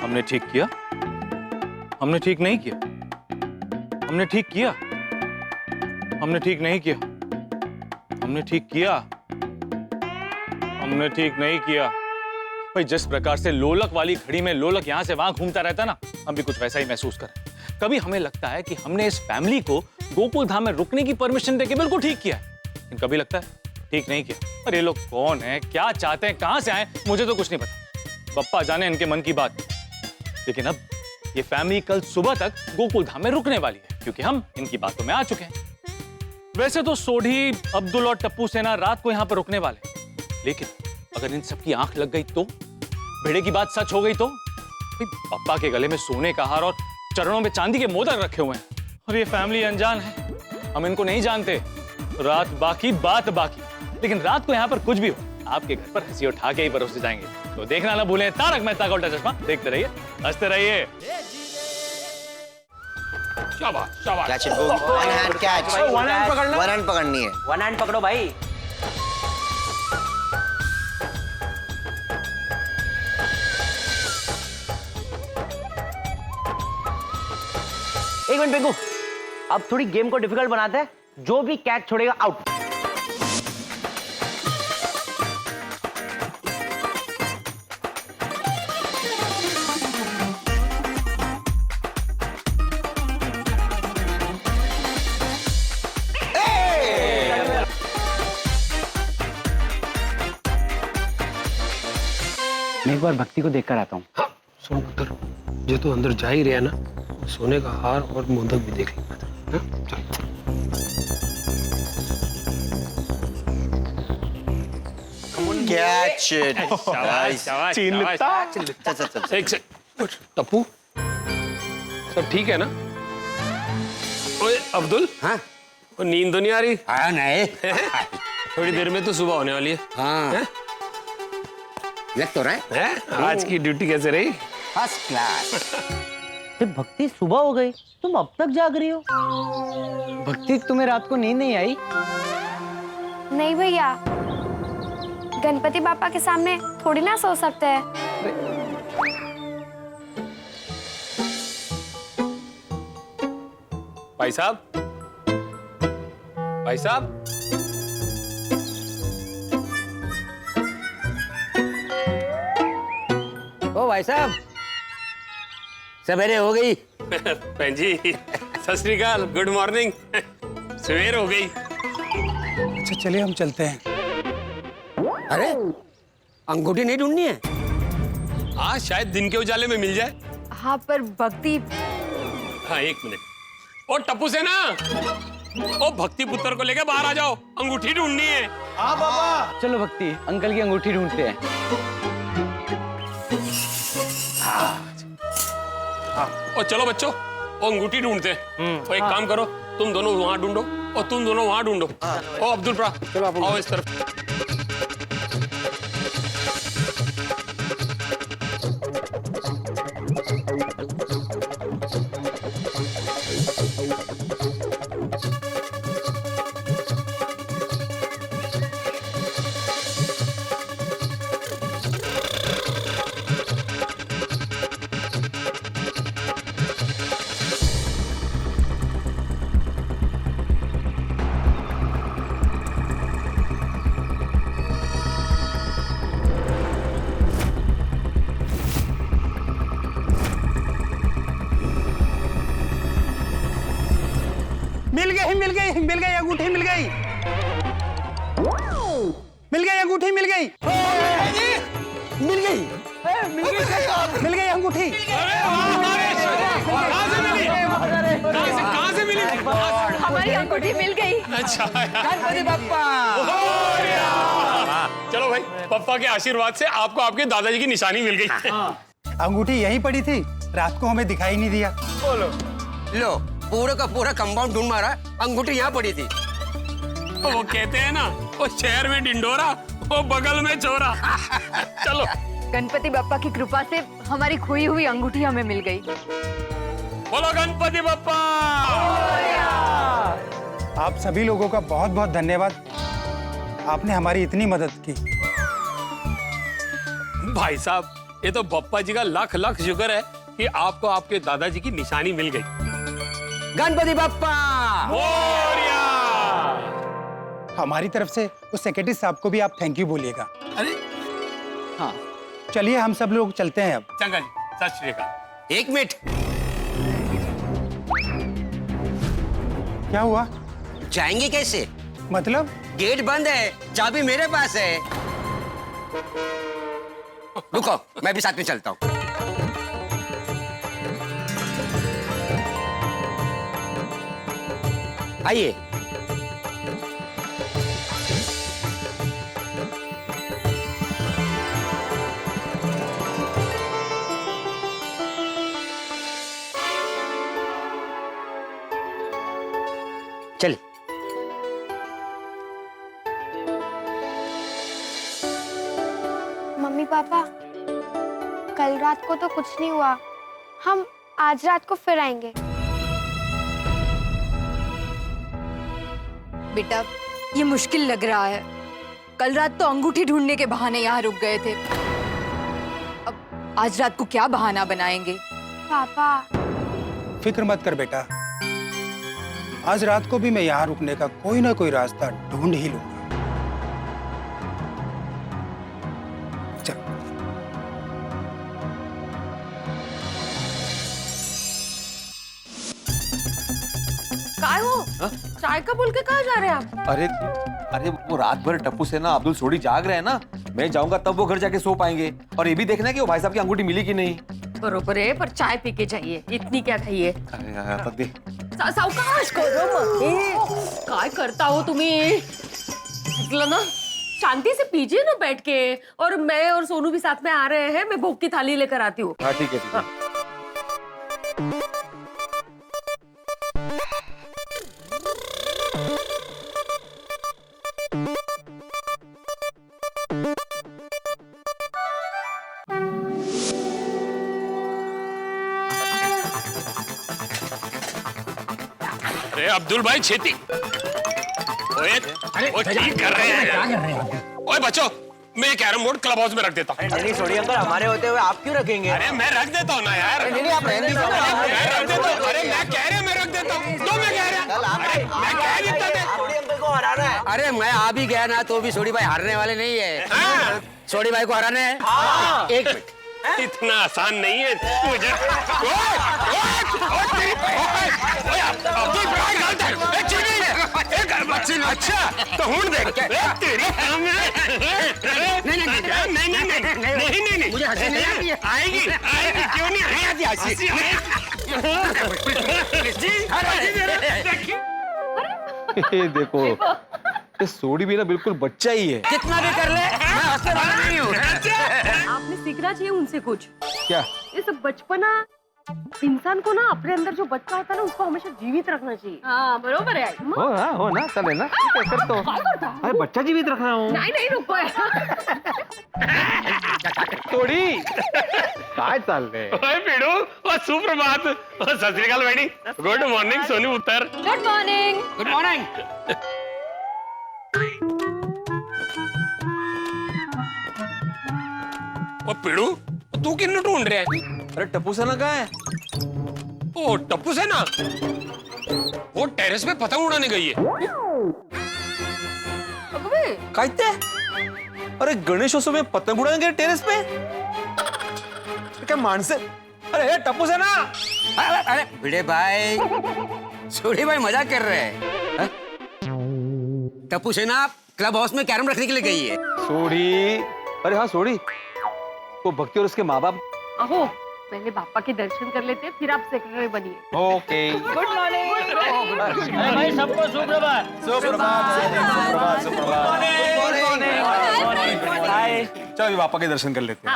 हमने ठीक किया? हमने ठीक नहीं किया? हमने ठीक किया? हमने ठीक नहीं किया? हमने ठीक किया? हमने ठीक नहीं किया? भाई जिस प्रकार से लोलक वाली घड़ी में लोलक यहां से वहां घूमता रहता ना, हम भी कुछ वैसा ही महसूस करें। कभी हमें लगता है कि हमने इस फैमिली को गोकुल धाम में रुकने की परमिशन देके बिल्कुल ठीक किया है, लेकिन कभी लगता है ठीक नहीं किया। और ये लोग कौन है, क्या चाहते हैं, कहां से आए, मुझे तो कुछ नहीं पता। बप्पा जाने इनके मन की बात। लेकिन अब ये फैमिली कल सुबह तक गोकुल धाम में रुकने वाली है, क्योंकि हम इनकी बातों में आ चुके हैं। वैसे तो सोढ़ी, अब्दुल और टप्पू सेना रात को यहां पर रुकने वाले, लेकिन अगर इन सबकी आंख लग गई तो, भेड़े की बात सच हो गई तो पापा के गले में सोने का हार और चरणों में चांदी के मोदक रखे हुए हैं और ये फैमिली अनजान है, हम इनको नहीं जानते। रात बाकी बात बाकी, लेकिन रात को यहाँ पर कुछ भी हो आपके घर पर हंसी उठा के ही परोसे जाएंगे। तो देखना ना भूलें तारक मेहता का उल्टा चश्मा। देखते रहिए, हंसते रहिए। शाबाश शाबाश। Catch it one hand catch. One hand पकड़ना, वन हैंड पकड़नी है। वन हैंड पकड़ो भाई। एक मिनट पिंकू, अब थोड़ी गेम को डिफिकल्ट बनाते हैं। जो भी कैच छोड़ेगा आउट। मैं एक बार भक्ति को देखकर आता हूँ। हाँ, सुनो पुत्र, जो तू अंदर जा ही रहा ना, सोने का हार और मोदक भी देख लेना था। हाँ? चल। Catch it. शाबाश शाबाश शाबाश। चल चल चल। एक से टप्पू, सब ठीक है ना? ओए अब्दुल, हाँ वो नींद तो नहीं आ रही? हाँ नहीं। थोड़ी देर में तो सुबह होने वाली है। हाँ लग तो रहा है। आज की ड्यूटी कैसे रही? First class. जब भक्ति सुबह हो गई, तुम अब तक जाग रही हो? भक्ति, तुम्हें रात को नींद नहीं आई? नहीं भैया, गणपति बापा के सामने थोड़ी ना सो सकते हैं। भाई साहब, भाई साहब, ओ भाई साहब, सवेरे हो गई। बहन जी, सत श्री अकाल, गुड मॉर्निंग। सवेर हो गई। अच्छा चलिए हम चलते हैं। अरे अंगूठी नहीं ढूंढनी है? हाँ, शायद दिन के उजाले में मिल जाए। हाँ पर भक्ति। हाँ एक मिनट। ओ टप्पू से ना, ओ भक्ति पुत्र को लेके बाहर आ जाओ, अंगूठी ढूंढनी है। हाँ पापा। चलो भक्ति, अंकल की अंगूठी ढूंढते हैं। ओ चलो बच्चों, ओ अंगूठी ढूंढते हैं। ओ एक काम करो, तुम दोनों वहां ढूंढो और तुम दोनों वहां ढूंढो। ओ अब्दुल प्रा, चलो आप आओ इस तरफ। मिल गई अंगूठी, मिल गई, मिल गई अंगूठी, मिल गई, मिल गई, मिल गई अंगूठी। कहाँ से मिली? हमारी अंगूठी मिल गई। अच्छा गणपति बप्पा। चलो भाई, पप्पा के आशीर्वाद से आपको आपके दादाजी की निशानी मिल गई। अंगूठी यहीं पड़ी थी, रात को हमें दिखाई नहीं दिया। बोलो लो, पूरा का पूरा कंपाउंड ढूंढ मारा, अंगूठी यहाँ पड़ी थी। वो कहते हैं ना, वो शहर में डिंडोरा, वो बगल में चोरा। चलो। गणपति बप्पा की कृपा से हमारी खोई हुई अंगूठी हमें मिल गई। बोलो गणपति बप्पा। आप सभी लोगों का बहुत बहुत धन्यवाद, आपने हमारी इतनी मदद की। भाई साहब, ये तो बप्पा जी का लाख लाख शुक्र है कि आपको आपके दादाजी की निशानी मिल गई। गणपति बप्पा। हमारी तरफ से उस सेक्रेटरी साहब को भी आप थैंक यू बोलिएगा। अरे हाँ, चलिए हम सब लोग चलते हैं अब। चंगा जी, सत श्री अकाल। एक मिनट, क्या हुआ? जाएंगे कैसे? मतलब? गेट बंद है, चाबी मेरे पास है। रुको, मैं भी साथ में चलता हूँ। आइए। मम्मी पापा, कल रात को तो कुछ नहीं हुआ, हम आज रात को फिर आएंगे। बेटा, ये मुश्किल लग रहा है। कल रात तो अंगूठी ढूंढने के बहाने यहाँ रुक गए थे, अब आज रात को क्या बहाना बनाएंगे? पापा, फिक्र मत कर बेटा, आज रात को भी मैं यहाँ रुकने का कोई ना कोई रास्ता ढूंढ ही लूंगा। चल। काय हो? चाय का बोल के कहाँ जा रहे हैं आप? अरे अरे वो रात भर टप्पू से ना अब्दुल सोडी जाग रहे हैं ना, मैं जाऊंगा तब वो घर जाके सो पाएंगे। और ये भी देखना है कि वो भाई साहब की अंगूठी मिली कि नहीं। बरोबर है, पर चाय पी के जाइए, इतनी क्या खाइए। अरे यार तब दे। सावकाश करो मग. काय करता हो तुम्ही? म्हटलं ना शांति से पीजिए ना बैठ के। और मैं और सोनू भी साथ में आ रहे हैं, मैं भोग की थाली लेकर आती हूँ। हाँ ठीक है ठीक है। अरे अब्दुल भाई छेती। ओए ठीक कर रहे हैं यार। ओए बच्चों, मैं कैरम बोर्ड क्लब हाउस में रख देता हूँ। नहीं सोडी अंकल, हमारे होते हुए आप क्यों रखेंगे? अरे मैं रख देता हूँ ना यार। नहीं आप रहने दीजिए। मैं रख देता हूँ। अरे मैं कह रहा मैं रख देता हूँ, तो मैं कह रहा मैं कह देता था। सोडी अंकल को हराना है। अरे मैं आ भी गया ना तो भी सोडी भाई हारने वाले नहीं है। सोडी भाई को हराना है। एक मिनट, इतना आसान नहीं है मुझे। अच्छा तो हूं देख तेरी नहीं मुझे हंसी नहीं आती है। आएगी क्यों नहीं आती ये देखो, ये सोडी भी ना बिल्कुल बच्चा ही है। कितना भी कर ले, मैं हंसने वाला नहीं हूँ। आपने सीखना चाहिए उनसे कुछ। क्या? इस बचपना इंसान को ना अपने अंदर जो बच्चा होता है ना उसको हमेशा जीवित रखना चाहिए। हाँ बरोबर है। हो ना चले ना, कर तो। अरे बच्चा जीवित रखना हो। नहीं रुको। सोडी काय चाललंय? ओए पिडू, ओ सुप्रभात, ओ सत श्री अकाल बेटी। गुड मॉर्निंग सोनू उत्तर। Good morning. Good morning. ओ पिडू, तू किन्नू ढूंढ रहा है? अरे टप्पू सेना कहाँ है? ओ टप्पू सेना, वो टेरेस पे पतंग उड़ाने गई है। कहते? अरे गणेशोत्सव में पतंग उड़ाने गए टेरेस पे? क्या मानसे? अरे टप्पू सेना! अरे भिड़े भाई, सोडी भाई मजाक कर रहे हैं। टप्पू सेना क्लब हाउस में कैरम रखने के लिए गई है। सोडी, अरे हाँ सोडी, वो भक्ति और उसके माँ बाप। अहो, पहले बापा के दर्शन कर लेते हैं, फिर आप सेक्रेटरी बनिए। ओके। Good morning. भाई सबको सुप्रभात। चलो बापा के दर्शन कर लेते हैं।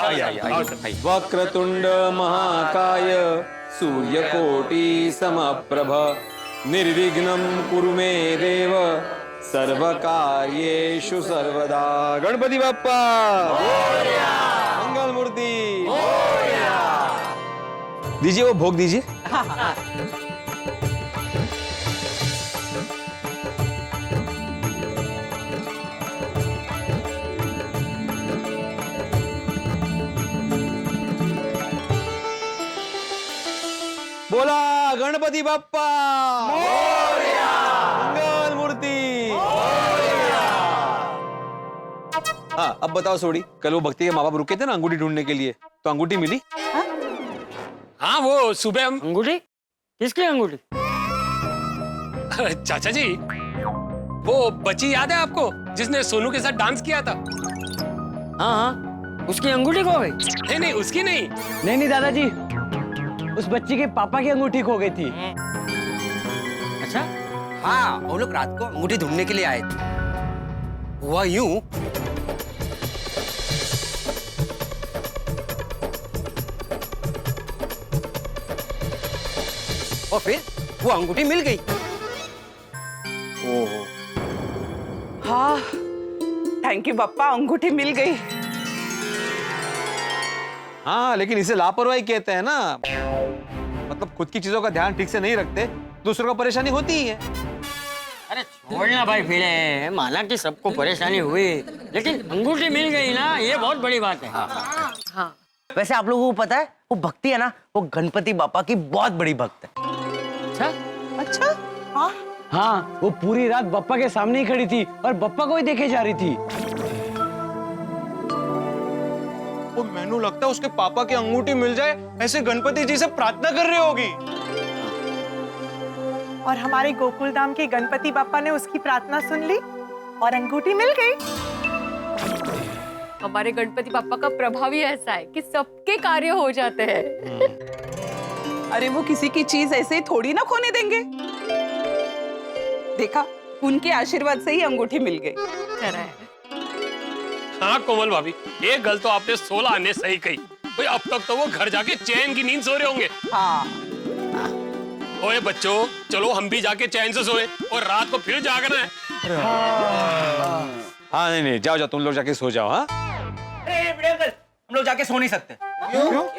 आइए। वक्रतुंड महाकाय सूर्यकोटि समप्रभ निर्विघ्नं कुरु मे देव सर्वकार्येषु सर्वदा। गणपति बाप्पा मंगल मूर्ति। दीजिए वो भोग दीजिए। बोला गणपति बाप्पा मंगल मूर्ति। हाँ अब बताओ सोडी, कल वो भक्ति के माँ बाप रुके थे ना अंगूठी ढूंढने के लिए, तो अंगूठी मिली? हाँ वो सुबह हम। अंगूठी? किसकी अंगूठी? चाचा जी, वो बच्ची याद है आपको जिसने सोनू के साथ डांस किया था? हाँ, उसकी अंगूठी खो गई? नहीं उसकी नहीं। नहीं दादाजी, उस बच्ची के पापा की अंगूठी खो गई थी। अच्छा हाँ, वो लोग रात को अंगूठी ढूंढने के लिए आए थे। हुआ यूं, और फिर वो अंगूठी मिल गई। हाँ, थैंक यू बाप्पा, अंगूठी मिल गई। हाँ, लेकिन इसे लापरवाही कहते हैं ना। मतलब खुद की चीजों का ध्यान ठीक से नहीं रखते, दूसरों को परेशानी होती ही है। अरे छोड़ना भाई फिरे, माना कि सबको परेशानी हुई, लेकिन अंगूठी मिल गई ना, ये बहुत बड़ी बात है। हाँ। वैसे आप लोगों को पता है, वो भक्ति है ना, वो गणपति बापा की बहुत बड़ी भक्त है। अच्छा? हाँ, वो पूरी रात बप्पा के सामने ही खड़ी थी और बप्पा को ही देखे जा रही थी। वो मैनू लगता है उसके पापा की अंगूठी मिल जाए, ऐसे गणपति जी से प्रार्थना कर रही होगी। और हमारे गोकुल धाम के गणपति बापा ने उसकी प्रार्थना सुन ली और अंगूठी मिल गई। हमारे गणपति बापा का प्रभाव ही ऐसा है कि सबके कार्य हो जाते हैं। अरे वो किसी की चीज ऐसे थोड़ी ना खोने देंगे। देखा, उनके आशीर्वाद से ही अंगूठी मिल गई। हाँ कोमल भाभी, एक गल तो आपने 16 आने सही कही। भाई अब तक तो वो घर जाके चैन की नींद सो रहे होंगे। हाँ। ओए बच्चों, चलो हम भी जाके चैन से सोए, और रात को फिर जागना है। हाँ नहीं, जाओ जाओ, तुम लोग जाके सो जाओ। हाँ हम लोग जाके सो नहीं सकते।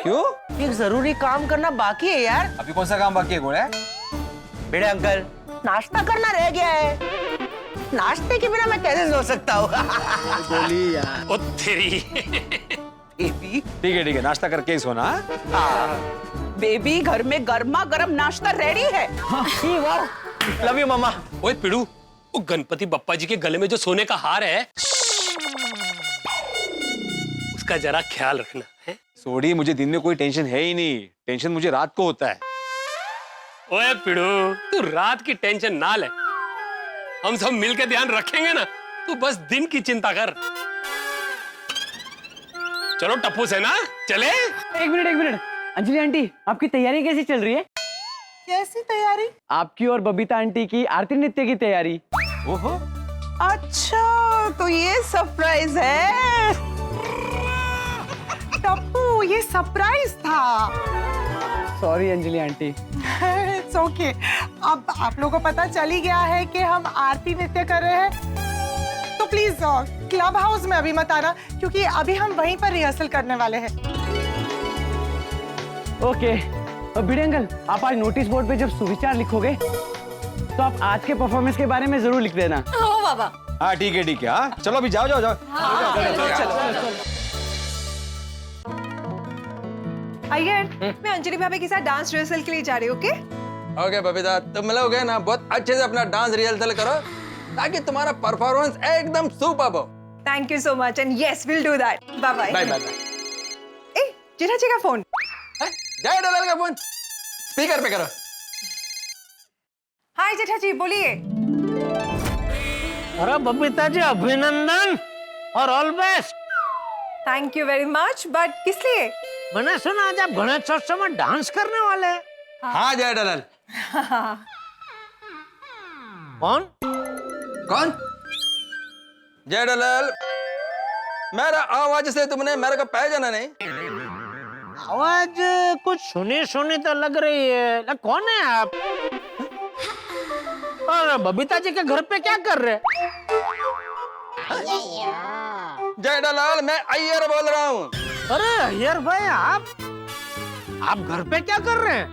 क्यों? एक जरूरी काम करना बाकी है यार। अभी कौन सा काम बाकी है गोड़े? बड़े अंकल, नाश्ता करना रह गया है। नाश्ते के बिना मैं कैसे सो सकता हूँ? बोली यार। ओ तेरी। ठीक है, नाश्ता करके ही सोना। बेबी, घर में गर्मा गर्म नाश्ता रेडी है। लव यू मामा। ओए पिड़ू, वो गणपति बप्पा जी के गले में जो सोने का हार है, उसका जरा ख्याल रखना है। सोडी, मुझे दिन में कोई टेंशन है ही नहीं, टेंशन मुझे रात को होता है। ओए पिड़ू, तू रात की टेंशन ना ले, हम सब मिलके ध्यान रखेंगे ना। तू बस दिन की चिंता कर। चलो टप्पू से ना चले। एक मिनट, अंजलि आंटी, आपकी तैयारी कैसी चल रही है? कैसी तैयारी? आपकी और बबीता आंटी की आरती नृत्य की तैयारी। ओहो। अच्छा, तो ये सरप्राइज है। टप्पू, ये सरप्राइज था। Sorry Anjali aunty. It's okay. अब आप लोगों को पता चल ही गया है कि हम आरती नृत्य कर रहे हैं, तो प्लीज क्लब हाउस में अभी मत आना, क्योंकि अभी हम वहीं पर रिहर्सल करने वाले हैं। ओके। भिड़े अंकल, आप आज नोटिस बोर्ड पे जब सुविचार लिखोगे तो आप आज के परफॉर्मेंस के बारे में जरूर लिख देना। ओ बाबा। हाँ ठीक है। हाँ चलो अभी जाओ। चलो। अय्यर, मैं अंजलि भाभी के साथ डांस रिहर्सल के लिए जा रही हूँ। ओके बबीता, तुम लोग है ना बहुत अच्छे से अपना डांस रिहर्सल करो, ताकि तुम्हारा परफॉर्मेंस एकदम सुपर्ब हो। Thank you so much and yes will do that. Bye bye. Bye bye. ए, जेठा जी का फोन। जय दलाल का फोन स्पीकर पे करो। हाय जेठा जी, बोलिए। अरे बबीता जी, अभिनंदन और all best. Thank you very much, but किस लिए? मैंने सुना आज आप गणेशोत्सव में डांस करने वाले हैं। हाँ जय दलाल। कौन? जय दलाल, मेरा आवाज से तुमने मेरे को पहचाना नहीं? आवाज कुछ सुनी तो लग रही है। कौन है आप? और बबीता जी के घर पे क्या कर रहे? जय दलाल, मैं अय्यर बोल रहा हूँ। अरे अय्यर भाई, आप घर पे क्या कर रहे हैं?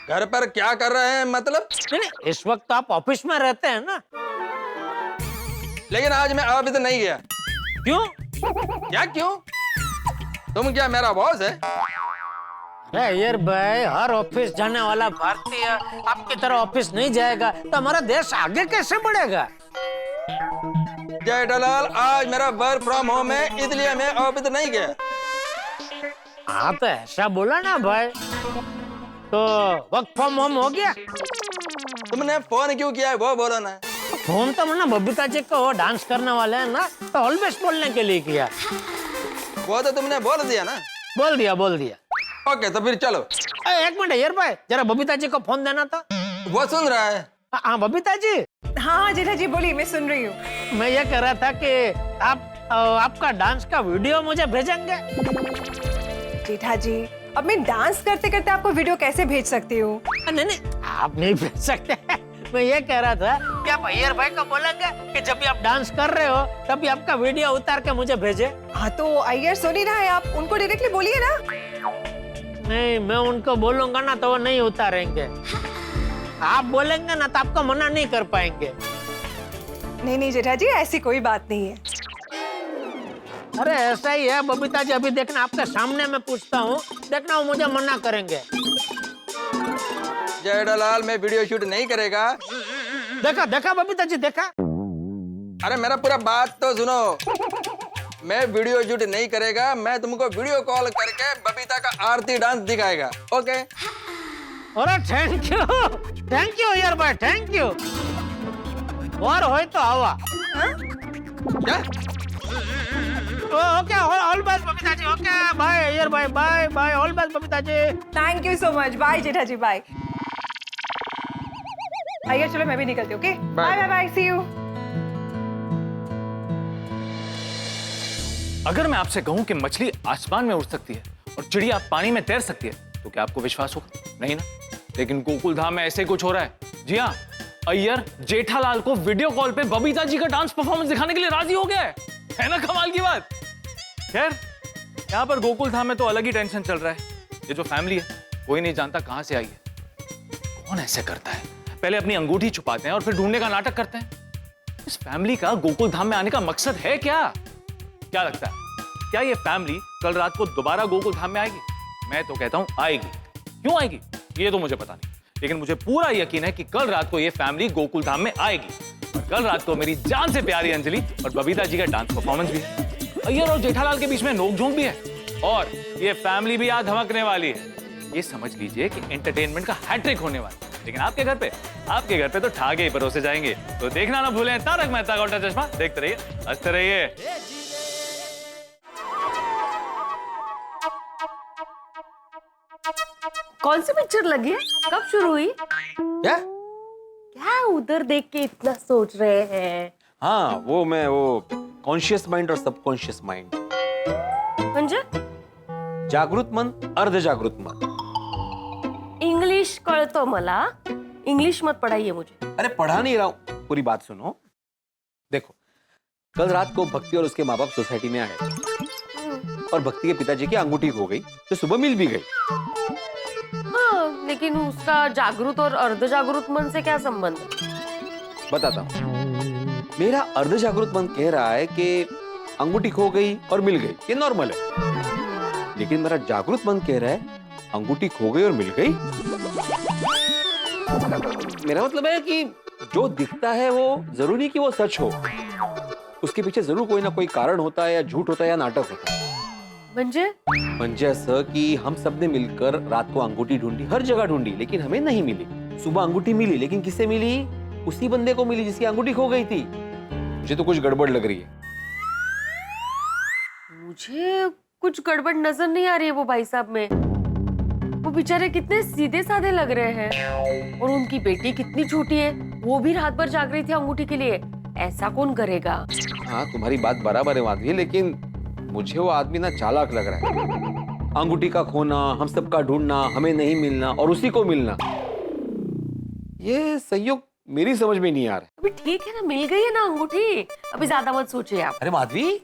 घर पर क्या कर रहे हैं मतलब? नहीं, इस वक्त आप ऑफिस में रहते हैं ना। लेकिन आज मैं ऑफिस नहीं गया। क्यों? क्या क्यों? तुम क्या मेरा बॉस है? अरे अय्यर भाई, हर ऑफिस जाने वाला भारतीय आपकी तरह ऑफिस नहीं जाएगा तो हमारा देश आगे कैसे बढ़ेगा? जय दलाल, आज मेरा वर्क फ्रॉम होम है, इसलिए मैं ऑफिस नहीं गया। हाँ तो ऐसा बोला ना भाई, तो वर्क फ्रॉम होम हो गया। तुमने फोन क्यों किया है वो बोलो ना। फोन तो मैंने बबीता जी को वो डांस करने वाले हैं ना, तो ऑलवेज बोलने के लिए किया। वो तो तुमने बोल दिया ना। बोल दिया। ओके, तो फिर चलो। एक मिनट अय्यर भाई, जरा बबीता जी को फोन देना था। वो सुन रहा है। हाँ बबीता जी। हाँ जेठा जी, बोलिए, मैं सुन रही हूँ। मैं ये कह रहा था कि आपका डांस का वीडियो मुझे भेजेंगे? जेठा जी, अब मैं डांस करते करते आपको वीडियो कैसे भेज सकती हूँ? नहीं, आप नहीं भेज सकते। मैं ये कह रहा था क्या आप अय्यर भाई को बोलेंगे कि जब भी आप डांस कर रहे हो तभी आपका वीडियो उतार के मुझे भेजे? हाँ तो अय्यर सुन ही रहा है, आप उनको डायरेक्टली बोलिए ना। नहीं, मैं उनको बोलूंगा ना तो वो नहीं उतारेंगे। आप बोलेंगे ना तो आपको मना नहीं कर पाएंगे। नहीं जेठा जी, ऐसी कोई बात नहीं है। अरे ऐसा ही है बबीता जी, अभी देखना आपके सामने मैं पूछता हूँ, देखना वो मुझे मना करेंगे। जेठालाल मैं वीडियो शूट नहीं करेगा। देखा देखा बबीता जी, देखा। अरे मेरा पूरा बात तो सुनो। मैं वीडियो शूट नहीं करेगा, मैं तुमको वीडियो कॉल करके बबीता का आरती डांस दिखाएगा। ओके? अरे थैंक यू यार भाई, थैंक यू। और होय तो आवा। क्या? Okay, all best Babita ji. Okay bye यार भाई, bye bye, all best Babita ji. Thank you so much. Bye Jetha ji, bye. Iyer चलो मैं भी निकलती हूँ। Okay bye bye bye, see you. अगर मैं आपसे कहूं कि मछली आसमान में उड़ सकती है और चिड़िया पानी में तैर सकती है तो क्या आपको विश्वास होगा? नहीं ना। लेकिन गोकुल धाम में ऐसे कुछ हो रहा है। जी हाँ, अय्यर जेठालाल को वीडियो कॉल पे बबीता जी का डांस परफॉर्मेंस दिखाने के लिए राजी हो गया है ना? कमाल की बात। खैर, यहाँ पर गोकुल धाम में तो अलग ही टेंशन चल रहा है। ये जो फैमिली है कोई नहीं जानता कहां से आई है। कौन ऐसे करता है? पहले अपनी अंगूठी छुपाते हैं और फिर ढूंढने का नाटक करते हैं। इस फैमिली का गोकुल धाम में आने का मकसद है क्या? क्या लगता है, क्या ये फैमिली कल रात को दोबारा गोकुल धाम में आएगी? मैं तो कहता हूं आएगी। क्यों आएगी ये तो मुझे पता नहीं, लेकिन मुझे पूरा यकीन है कि कल रात को ये फैमिली गोकुल धाम में आएगी। और कल रात को मेरी जान से प्यारी अंजलि और बबीता जी का डांस परफॉर्मेंस भी है। अय्यर और जेठालाल के बीच में नोकझोंक भी है और ये फैमिली भी आज धमकने वाली है। ये समझ लीजिए कि एंटरटेनमेंट का हैट्रिक होने वाला है। लेकिन आपके घर पे तो ठागे ही परोसे जाएंगे। तो देखना ना भूलें तारक मेहता का उल्टा चश्मा। देखते रहिए, हंसते रहिए। कौन सी पिक्चर लगी है? कब शुरू हुई? क्या उधर देख के इतना सोच रहे हैं? हाँ वो कॉन्शियस माइंड और सबकॉन्शियस माइंड। म्हणजे? जागृत मन, अर्ध जागृत मन। इंग्लिश कळतो मला, इंग्लिश मत पढ़ाइए मुझे। अरे पढ़ा नहीं रहा हूं, पूरी बात सुनो। देखो, कल रात को भक्ति और उसके माँ बाप सोसाइटी में आए और भक्ति के पिताजी की अंगूठी खो गई जो सुबह मिल भी गई। हाँ, लेकिन उसका जागृत और अर्ध जागृत मन से क्या संबंध? बताता हूँ। मेरा अर्ध जागृत मन कह रहा है कि अंगूठी खो गई और मिल गई, ये नॉर्मल है। लेकिन मेरा जागृत मन कह रहा है अंगूठी खो गई और मिल गई। मेरा मतलब है कि जो दिखता है वो जरूरी कि वो सच हो, उसके पीछे जरूर कोई ना कोई कारण होता है, या झूठ होता है, या नाटक होता है। म्हणजे असं कि हम सबने मिलकर रात को अंगूठी ढूंढी, हर जगह ढूंढी, लेकिन हमें नहीं मिली। सुबह अंगूठी मिली, लेकिन किससे मिली? उसी बंदे को मिली जिसकी अंगूठी खो गई थी। मुझे तो कुछ गड़बड़ लग रही है। मुझे कुछ गड़बड़ नजर नहीं आ रही है वो भाई साहब में। वो बेचारे कितने सीधे साधे लग रहे हैं और उनकी बेटी कितनी छोटी है, वो भी रात भर जाग रही थी अंगूठी के लिए। ऐसा कौन करेगा? हाँ, तुम्हारी बात बराबर है माधवी, लेकिन मुझे वो आदमी ना चालाक लग रहा है। अंगूठी का खोना, हम सबका ढूंढना, हमें नहीं मिलना और उसी को मिलना, ये संयोग मेरी समझ में नहीं आ रहा। अभी ठीक है ना, मिल गई है ना अंगूठी, अभी ज्यादा मत सोचिए आप। अरे माधवी,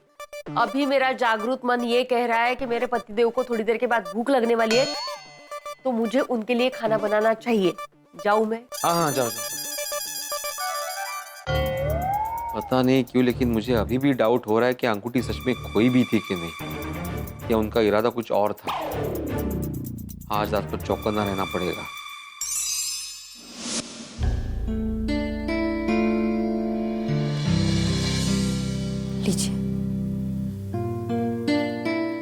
अभी मेरा जागृत मन ये कह रहा है कि मेरे पतिदेव को थोड़ी देर के बाद भूख लगने वाली है, तो मुझे उनके लिए खाना बनाना चाहिए। जाऊं मैं? हाँ जाओ। पता नहीं क्यों, लेकिन मुझे अभी भी डाउट हो रहा है कि अंगूठी सच में खोई भी थी कि नहीं, या उनका इरादा कुछ और था। आज रात को चौकन्ना रहना पड़ेगा। लीजिए,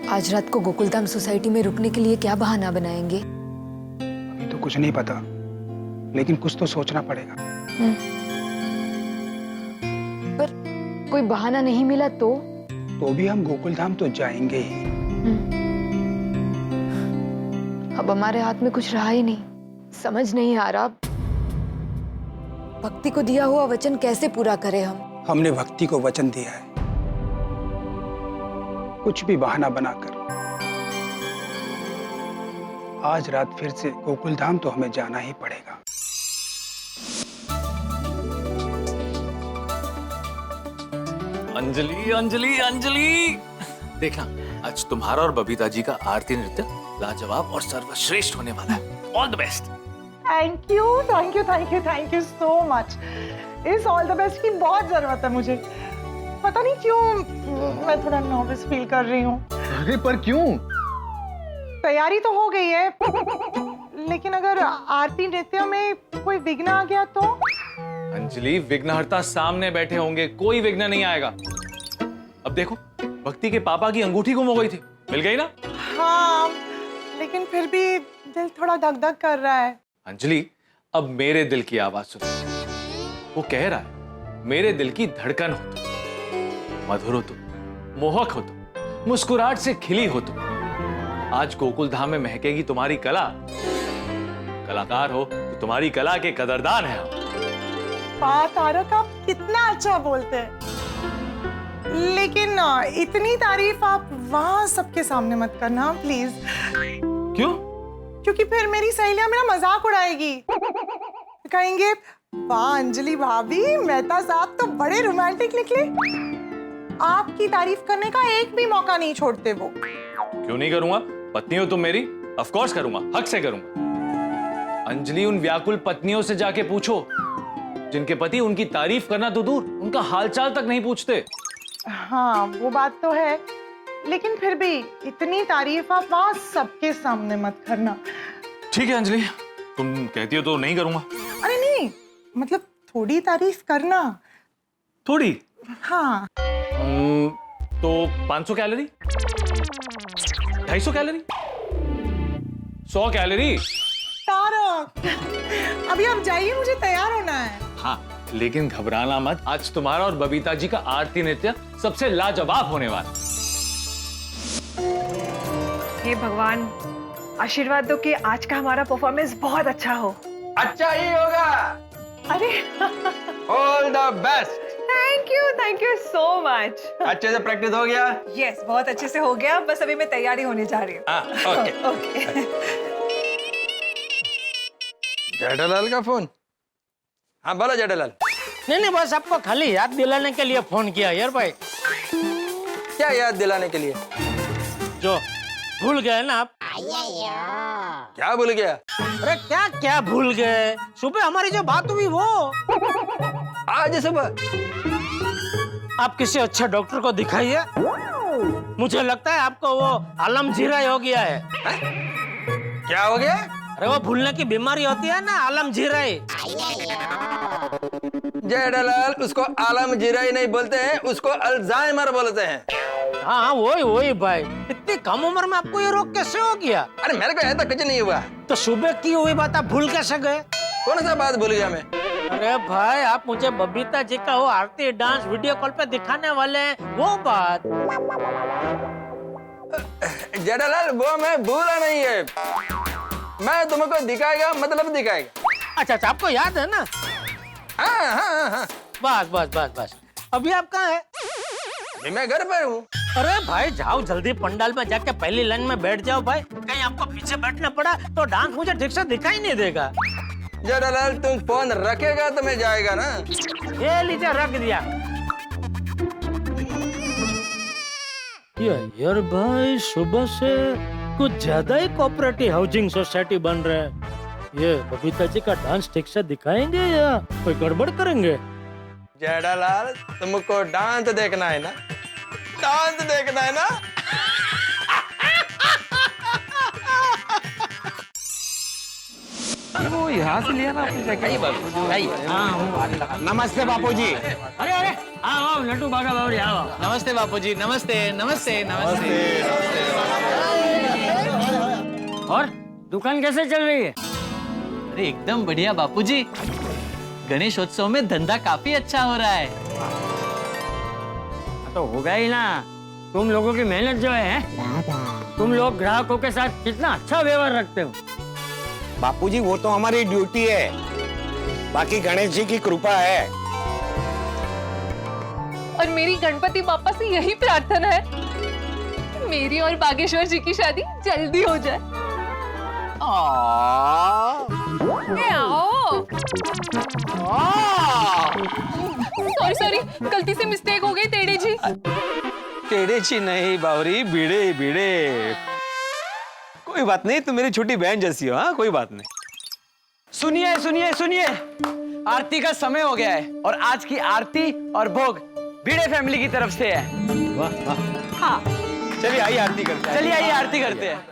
आज रात को गोकुलधाम सोसाइटी में रुकने के लिए क्या बहाना बनाएंगे? अभी तो कुछ नहीं पता, लेकिन कुछ तो सोचना पड़ेगा। पर कोई बहाना नहीं मिला तो भी हम गोकुलधाम तो जाएंगे ही। अब हमारे हाथ में कुछ रहा ही नहीं। समझ नहीं आ रहा भक्ति को दिया हुआ वचन कैसे पूरा करें हम। हमने भक्ति को वचन दिया है, कुछ भी बहाना बनाकर आज रात फिर से गोकुलधाम तो हमें जाना ही पड़ेगा। अंजलि अंजलि अंजलि, देखना आज तुम्हारा और बबीता जी का आरती नृत्य लाजवाब और सर्वश्रेष्ठ होने वाला है। All the best. Thank you thank you thank you thank you so much. इस ऑल द बेस्ट की बहुत जरूरत है मुझे। पता नहीं क्यों मैं थोड़ा नर्वस फील कर रही हूँ। अरे पर क्यों? तैयारी तो हो गई है, लेकिन अगर आरती नृत्य में कोई विघ्न आ गया तो? अंजलि, विघ्नहर्ता सामने बैठे होंगे, कोई विघ्न नहीं आएगा। अब देखो, भक्ति के पापा की अंगूठी गुम हो गई थी, मिल गई ना? हाँ, लेकिन फिर भी दिल थोड़ा धक धक कर रहा है। अंजलि, अब मेरे दिल की आवाज सुनो। वो कह रहा है, मेरे दिल की धड़कन हो तुम, मधुर हो तुम, मोहक हो तुम, मुस्कुराहट से खिली हो तुम। आज गोकुल धाम में महकेगी तुम्हारी कला। कलाकार हो तो तुम्हारी कला के कदरदान है हम। तारक, आप कितना अच्छा बोलते हैं, लेकिन इतनी तारीफ आप वहां सबके सामने मत करना प्लीज। क्यों? क्योंकि फिर मेरी सहेलियां मेरा मजाक उड़ाएगी, कहेंगे वाह अंजलि भाभी, मेहता साहब तो बड़े रोमांटिक निकले। आपकी तारीफ करने का एक भी मौका नहीं छोड़ते वो। क्यों नहीं करूंगा? पत्नी हो तुम मेरी, ऑफ कोर्स करूंगा, हक से करूंगा। अंजलि, उन व्याकुल पत्नियों से जाके पूछो जिनके पति उनकी तारीफ करना तो दूर, उनका हालचाल तक नहीं पूछते। हाँ, वो बात तो है, लेकिन फिर भी इतनी तारीफ आप वहां सबके सामने मत करना। ठीक है अंजलि, तुम कहती हो तो नहीं करूंगा। अरे नहीं, मतलब थोड़ी तारीफ करना। थोड़ी? हाँ। तो 500 कैलोरी, 250 कैलोरी, 100 कैलोरी। तारक, अभी आप जाइए, मुझे तैयार होना है। हाँ, लेकिन घबराना मत, आज तुम्हारा और बबीता जी का आरती नृत्य सबसे लाजवाब होने वाला। हे भगवान, आशीर्वाद दो कि आज का हमारा परफॉर्मेंस बहुत अच्छा हो। अच्छा ही होगा। अरे all the best. Thank you so much. अच्छे से प्रैक्टिस हो गया? यस, बहुत अच्छे से हो गया, बस अभी मैं तैयारी होने जा रही हूँ। ओके। जेठालाल का फोन? हाँ बोलो जेठालाल। नहीं, बस आपको खाली याद दिलाने के लिए फोन किया यार भाई। क्या याद दिलाने के लिए? जो भूल गए ना आप। क्या भूल गया? अरे क्या भूल गए? सुबह हमारी जो बात हुई वो। आज सुबह? आप किसी अच्छे डॉक्टर को दिखाइए। मुझे लगता है आपको वो आलम जीराई हो गया है। क्या हो गया? अरे वो भूलने की बीमारी होती है ना, आलम जीराई। जेठालाल, उसको आलम जीराई नहीं बोलते हैं, उसको अल्जाइमर बोलते हैं। हाँ, वही भाई। इतनी कम उम्र में आपको ये रोग कैसे हो गया? अरे मेरे को ऐसा कुछ नहीं हुआ। तो सुबह की हुई बात आप भूल कैसे गए? कौन सा बात भूल गया मैं? अरे भाई, आप मुझे बबीता जी का वो आरती डांस वीडियो कॉल पे दिखाने वाले हैं, वो बात। जेठालाल, वो मैं भूला नहीं है, मैं तुमको दिखाएगा मतलब दिखाएगा। अच्छा, आपको याद है ना? हाँ। बस। अभी आप कहाँ है? मैं घर पर हूँ। अरे भाई, जाओ जल्दी पंडाल में जाके पहली लाइन में बैठ जाओ भाई। कहीं आपको पीछे बैठना पड़ा तो डांस मुझे ठीक से दिखाई नहीं देगा। जेठालाल, तुम फोन रखेगा तो मैं जाएगा ना। ये लीजिए, रख दिया। यार भाई, सुबह से कुछ ज्यादा ही कोऑपरेटिव हाउसिंग सोसाइटी बन रहा है। ये बबीता जी का डांस ठीक से दिखाएंगे या कोई गड़बड़ करेंगे? जेठालाल, तुमको डांस देखना है ना? डांस देखना है ना? वो यहाँ से लिया ना आपने जैकेट? हाँ, नमस्ते बापूजी। अरे आओ लड्डू बागा बाबू, आओ। नमस्ते बापूजी, नमस्ते। और दुकान कैसे चल रही है? अरे एकदम बढ़िया बापूजी, गणेशोत्सव में धंधा काफी अच्छा हो रहा है। तो होगा ही ना, तुम लोगों की मेहनत जो है। तुम लोग ग्राहकों के साथ कितना अच्छा व्यवहार रखते हो। बापूजी, वो तो हमारी ड्यूटी है, बाकी गणेश जी की कृपा है। और मेरी गणपति बापा से यही प्रार्थना है, मेरी और बागेश्वर जी की शादी जल्दी हो जाए। आओ। सॉरी सॉरी, गलती से मिस्टेक हो गई टेढ़े जी। टेढ़े जी नहीं बावरी, बीड़े बीड़े। कोई बात नहीं, तुम मेरी छोटी बहन जैसी हो। हाँ कोई बात नहीं। सुनिए सुनिए सुनिए, आरती का समय हो गया है और आज की आरती और भोग भिड़े फैमिली की तरफ से है। वाह वाह। हाँ चलिए आइए आरती करते हैं। चलिए आइए आरती करते हैं।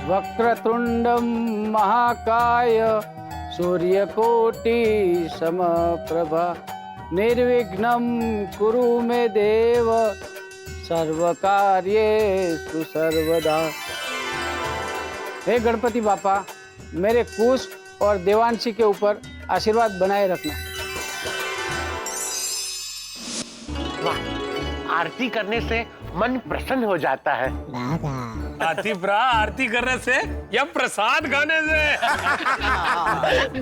वक्रतुंडम महाकाय सूर्यकोटि समप्रभा निर्विघ्नं कुरु मे देव सर्वकार्येषु सर्वदा। हे गणपति बापा, मेरे कुश और देवांशी के ऊपर आशीर्वाद बनाए रखना। आरती करने से मन प्रसन्न हो जाता है। आरती करने से या प्रसाद खाने से?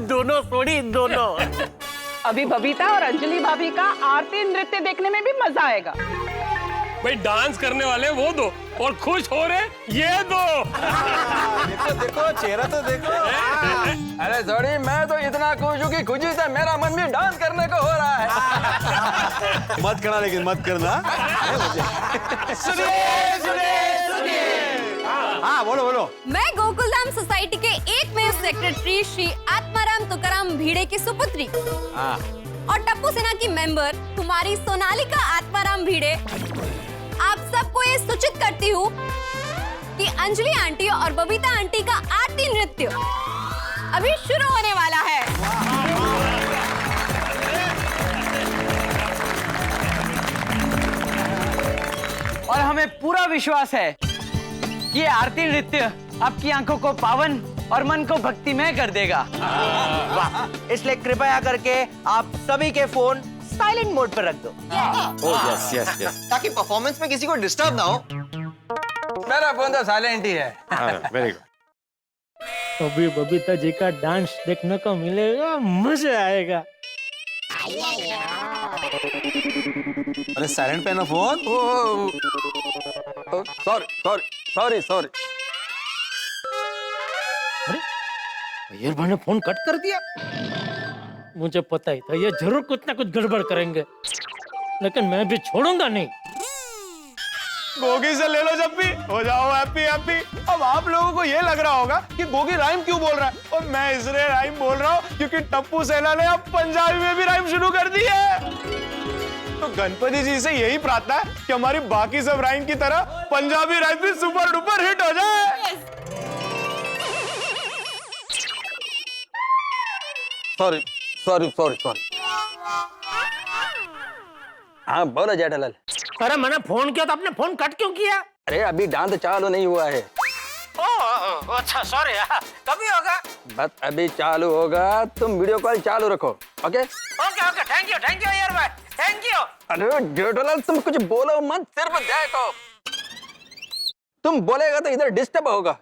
दोनों थोड़ी, दोनों। अभी बबीता और अंजलि भाभी का आरती नृत्य देखने में भी मजा आएगा। भाई डांस करने वाले वो दो और खुश हो रहे ये दो। देखो देखो चेहरा तो देखो। अरे सॉरी, मैं तो इतना खुश हूँ कि खुशी से मेरा मन भी डांस करने को हो रहा है। मत करना, लेकिन मत करना। सुनिए सुनिए सुनिए। हाँ बोलो बोलो। मैं गोकुलधाम सोसाइटी के एकमेव सेक्रेटरी श्री आत्माराम तुकाराम भिड़े की सुपुत्री और टप्पू सेना की मेंबर कुमारी सोनालिका आत्माराम भिड़े आप सबको ये सूचित करती हूँ कि अंजलि आंटी और बबीता आंटी का आरती नृत्य अभी शुरू होने वाला है। और हमें पूरा विश्वास है कि ये आरती नृत्य आपकी आंखों को पावन और मन को भक्तिमय कर देगा। वाह, इसलिए कृपया करके आप सभी के फोन साइलेंट मोड पर रख दो। यस यस यस, ताकि परफॉर्मेंस में किसी को डिस्टर्ब ना हो। मेरा फोन तो साइलेंट ही है। Very good. अभी बबीता जी का डांस देखने को मिलेगा, मजा आएगा। अरे साइलेंट पे ना phone. Sorry sorry sorry sorry. भैया ने फोन कट कर दिया। मुझे पता ही था ये जरूर कुछ ना कुछ गड़बड़ करेंगे, लेकिन मैं भी छोड़ूंगा नहीं। गोगी से ले लो जब भी, हो जाओ हैप्पी हैप्पी। अब आप लोगों को ये लग रहा होगा कि गोगी राइम क्यों बोल रहा है, और मैं इसलिए राइम बोल रहा हूँ क्योंकि टप्पू सेना ने अब पंजाबी में भी राइम शुरू कर दी है। तो गणपति जी से यही प्रार्थना है कि हमारी बाकी सब राइम की तरह पंजाबी राइम भी सुपर डुपर हिट हो जाए। Sorry sorry sorry sorry. हाँ बोलो जेठालाल। अरे मैंने फोन किया तो आपने फोन कट क्यों किया? अरे अभी डांस चालू नहीं हुआ है। ओह अच्छा सॉरी, कभी होगा? बस अभी चालू होगा, तुम वीडियो कॉल चालू रखो। Okay okay okay, thank you यार भाई, थैंक यू। अरे जेठालाल तुम कुछ बोलो मत, सिर्फ देखो। तुम बोलेगा तो इधर डिस्टर्ब होगा।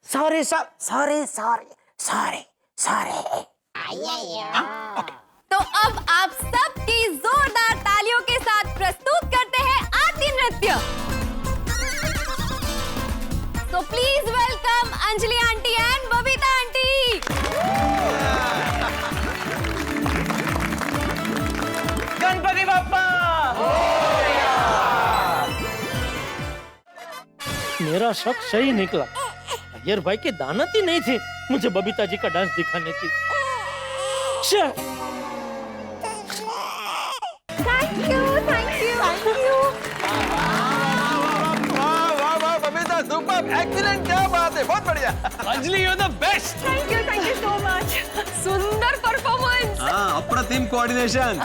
Sorry sorry sorry sorry sorry. तो अब आप सबकी जोरदार तालियों के साथ प्रस्तुत करते हैं आरती नृत्य। तो please welcome Anjali aunty and Babita aunty. Ganpati Bappa. मेरा शक सही निकला। अय्यर भाई की दानत ही नहीं थी मुझे बबीता जी का डांस दिखाने की। Thank you. वाह वाह वाह बबीता, सुपर, एक्सीलेंट, क्या बात है, बहुत बढ़िया। Anjali you are the best. Thank you so much. सुंदर परफॉर्मेंस। हाँ, अप्रतिम कोऑर्डिनेशन।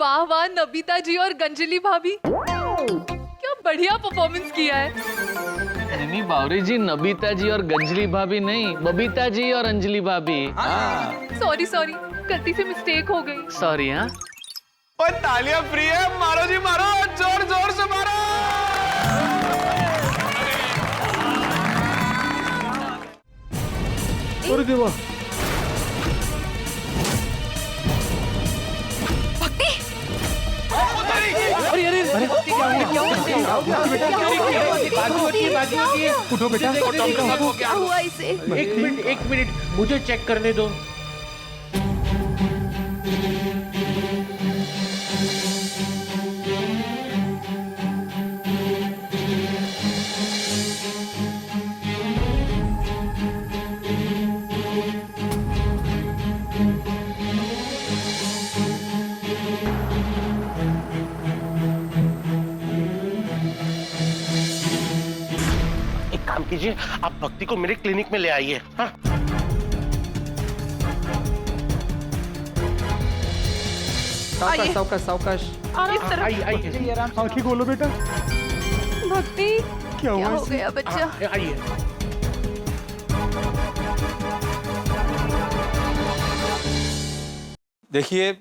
वाह वाह नबिता जी और गंजली भाभी, क्या बढ़िया परफॉर्मेंस किया है। नहीं बावरी जी, नबिता जी और गंजली भाभी नहीं, बबीता जी और अंजलि भाभी। सॉरी गलती से मिस्टेक हो गई। सॉरी। हाँ और तालियां फ्री है, मारो जी मारो, जोर जोर से मारो। अरे देवा, भक्ति, अरे अरे अरे उठो बेटा, क्या हुआ इसे? एक मिनट मुझे चेक करने दो। कीजिए, आप भक्ति को मेरे क्लिनिक में ले आइए। हाँ? सावकाश सावकाश सावकाश। आइए, आंखें खोलो बेटा। भक्ति, क्या हो गया बच्चा? आइए। देखिए,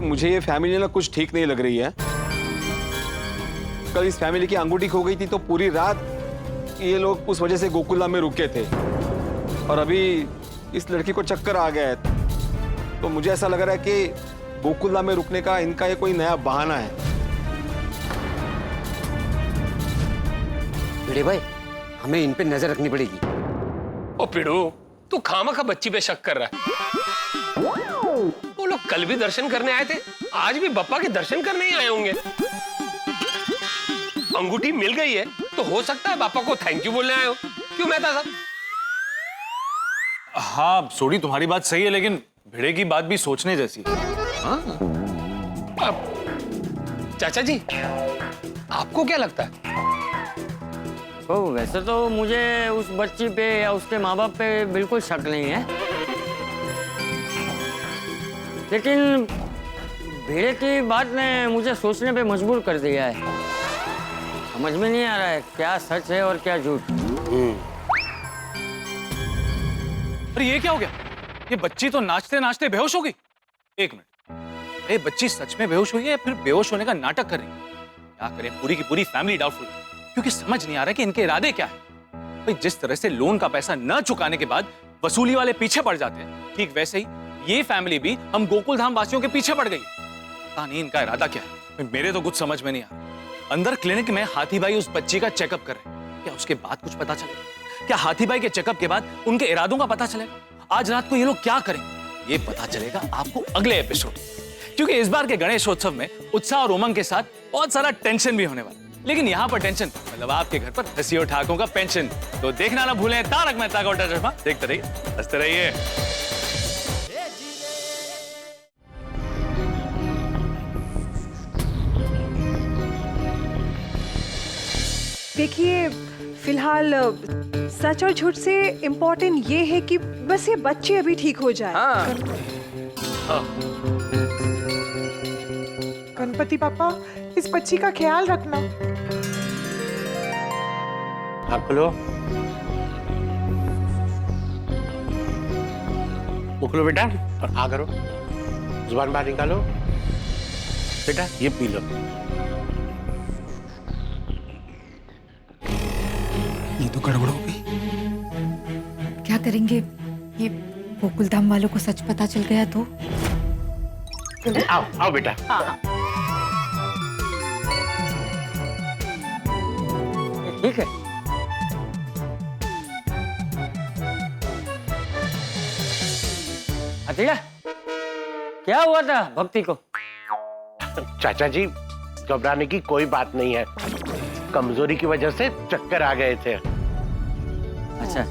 मुझे ये फैमिली ना कुछ ठीक नहीं लग रही है। कल इस फैमिली की अंगूठी खो गई थी तो पूरी रात ये लोग उस वजह से गोकुलधाम में रुके थे, और अभी इस लड़की को चक्कर आ गया है। तो मुझे ऐसा लग रहा है कि गोकुलधाम में रुकने का इनका ये कोई नया बहाना है। भिड़े भाई, हमें इन पे नजर रखनी पड़ेगी। ओ पिड़ू, तू खामखा बच्ची पे शक कर रहा है। वो लोग कल भी दर्शन करने आए थे, आज भी बप्पा के दर्शन करने ही आए होंगे। अंगूठी मिल गई है तो हो सकता है पापा को थैंक यू बोलने आए हो। क्यों मेहता साहब? हाँ सोडी, तुम्हारी बात सही है, लेकिन भिड़े की बात भी सोचने जैसी है। हाँ? चाचा जी, आपको क्या लगता है? तो वैसे तो मुझे उस बच्ची पे या उसके माँ बाप पे बिल्कुल शक नहीं है, लेकिन भिड़े की बात ने मुझे सोचने पे मजबूर कर दिया है। समझ में नहीं आ रहा है क्या सच है और क्या झूठ। अरे ये क्या हो गया? ये बच्ची तो नाचते नाचते बेहोश हो गई। एक मिनट, ये बच्ची सच में बेहोश हुई है या फिर बेहोश होने का नाटक कर रही है? क्या करें, पूरी की पूरी फैमिली डाउटफुल है, क्योंकि समझ नहीं आ रहा कि इनके इरादे क्या है। भाई जिस तरह से लोन का पैसा न चुकाने के बाद वसूली वाले पीछे पड़ जाते हैं, ठीक वैसे ही ये फैमिली भी हम गोकुलधाम वासियों के पीछे पड़ गई। पता नहीं इनका इरादा क्या है, मेरे तो कुछ समझ में नहीं आ रहा। अंदर क्लिनिक में हाथी भाई उस बच्ची का चेकअप कर रहे हैं, क्या उसके बाद कुछ पता चलेगा? क्या हाथी भाई के चेकअप के बाद उनके इरादों का पता चलेगा? आज रात को ये लोग क्या करेंगे ये पता चलेगा आपको अगले एपिसोड, क्योंकि इस बार के गणेशोत्सव में उत्साह और उमंग के साथ बहुत सारा टेंशन भी होने वाला है। लेकिन यहाँ पर टेंशन मतलब आपके घर पर हंसी और ठाकों का पेंशन। तो देखना ना भूलें तारक मेहता का उल्टा चश्मा। देखते रहिए, हंसते रहिए। देखिए, फिलहाल सच और झूठ से इम्पोर्टेंट ये है कि बस ये बच्चे अभी ठीक हो जाए। गणपति पापा, इस बच्ची का ख्याल रखना। आँख खोलो, मुँह खोलो बेटा और आ करो, जुबान बाहर निकालो। बेटा ये पी लो। ये तो गड़बड़ हो गई। क्या करेंगे? ये गोकुलधाम वालों को सच पता चल गया तो? आओ आओ बेटा। ठीक है। अतिया, क्या हुआ था भक्ति को? चाचा जी, घबराने की कोई बात नहीं है, कमजोरी की वजह से चक्कर आ गए थे। अच्छा।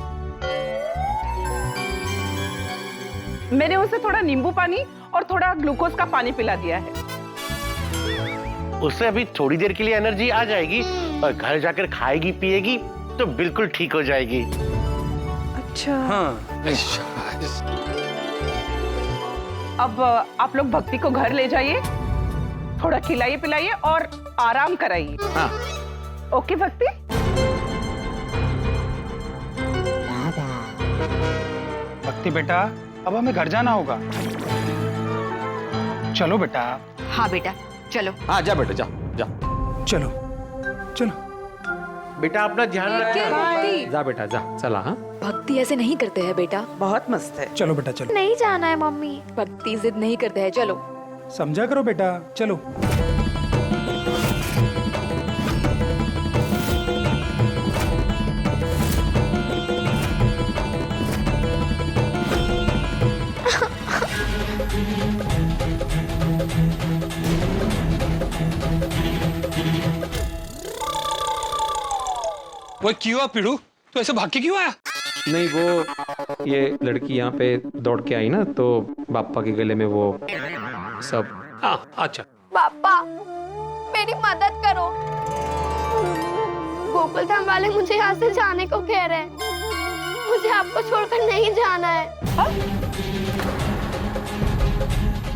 मैंने उसे थोड़ा नींबू पानी और थोड़ा ग्लूकोज का पानी पिला दिया है। उससे अभी थोड़ी देर के लिए एनर्जी आ जाएगी और घर जाकर खाएगी पिएगी तो बिल्कुल ठीक हो जाएगी। अच्छा। हाँ। अब आप लोग भक्ति को घर ले जाइए, थोड़ा खिलाइए पिलाइए और आराम कराइए। हाँ। ओके भक्ति? भक्ति बेटा, अब हमें घर जाना होगा। चलो बेटा, हाँ बेटा चलो। हाँ जा बेटा जा जा। चलो चलो बेटा अपना ध्यान रखना। जा बेटा जा, चला। हाँ भक्ति ऐसे नहीं करते हैं बेटा। बहुत मस्त है। चलो बेटा चलो। नहीं जाना है मम्मी। भक्ति जिद नहीं करते हैं, चलो। समझा करो बेटा, चलो। वो क्यों हुआ पीड़ू? तो ऐसे भाग के क्यों आया? नहीं, वो ये लड़की यहाँ पे दौड़ के आई ना, तो पापा के गले में वो सब। हाँ अच्छा। पापा मेरी मदद करो, गोकुल धाम वाले मुझे यहाँ से जाने को कह रहे हैं। मुझे आपको छोड़कर नहीं जाना है।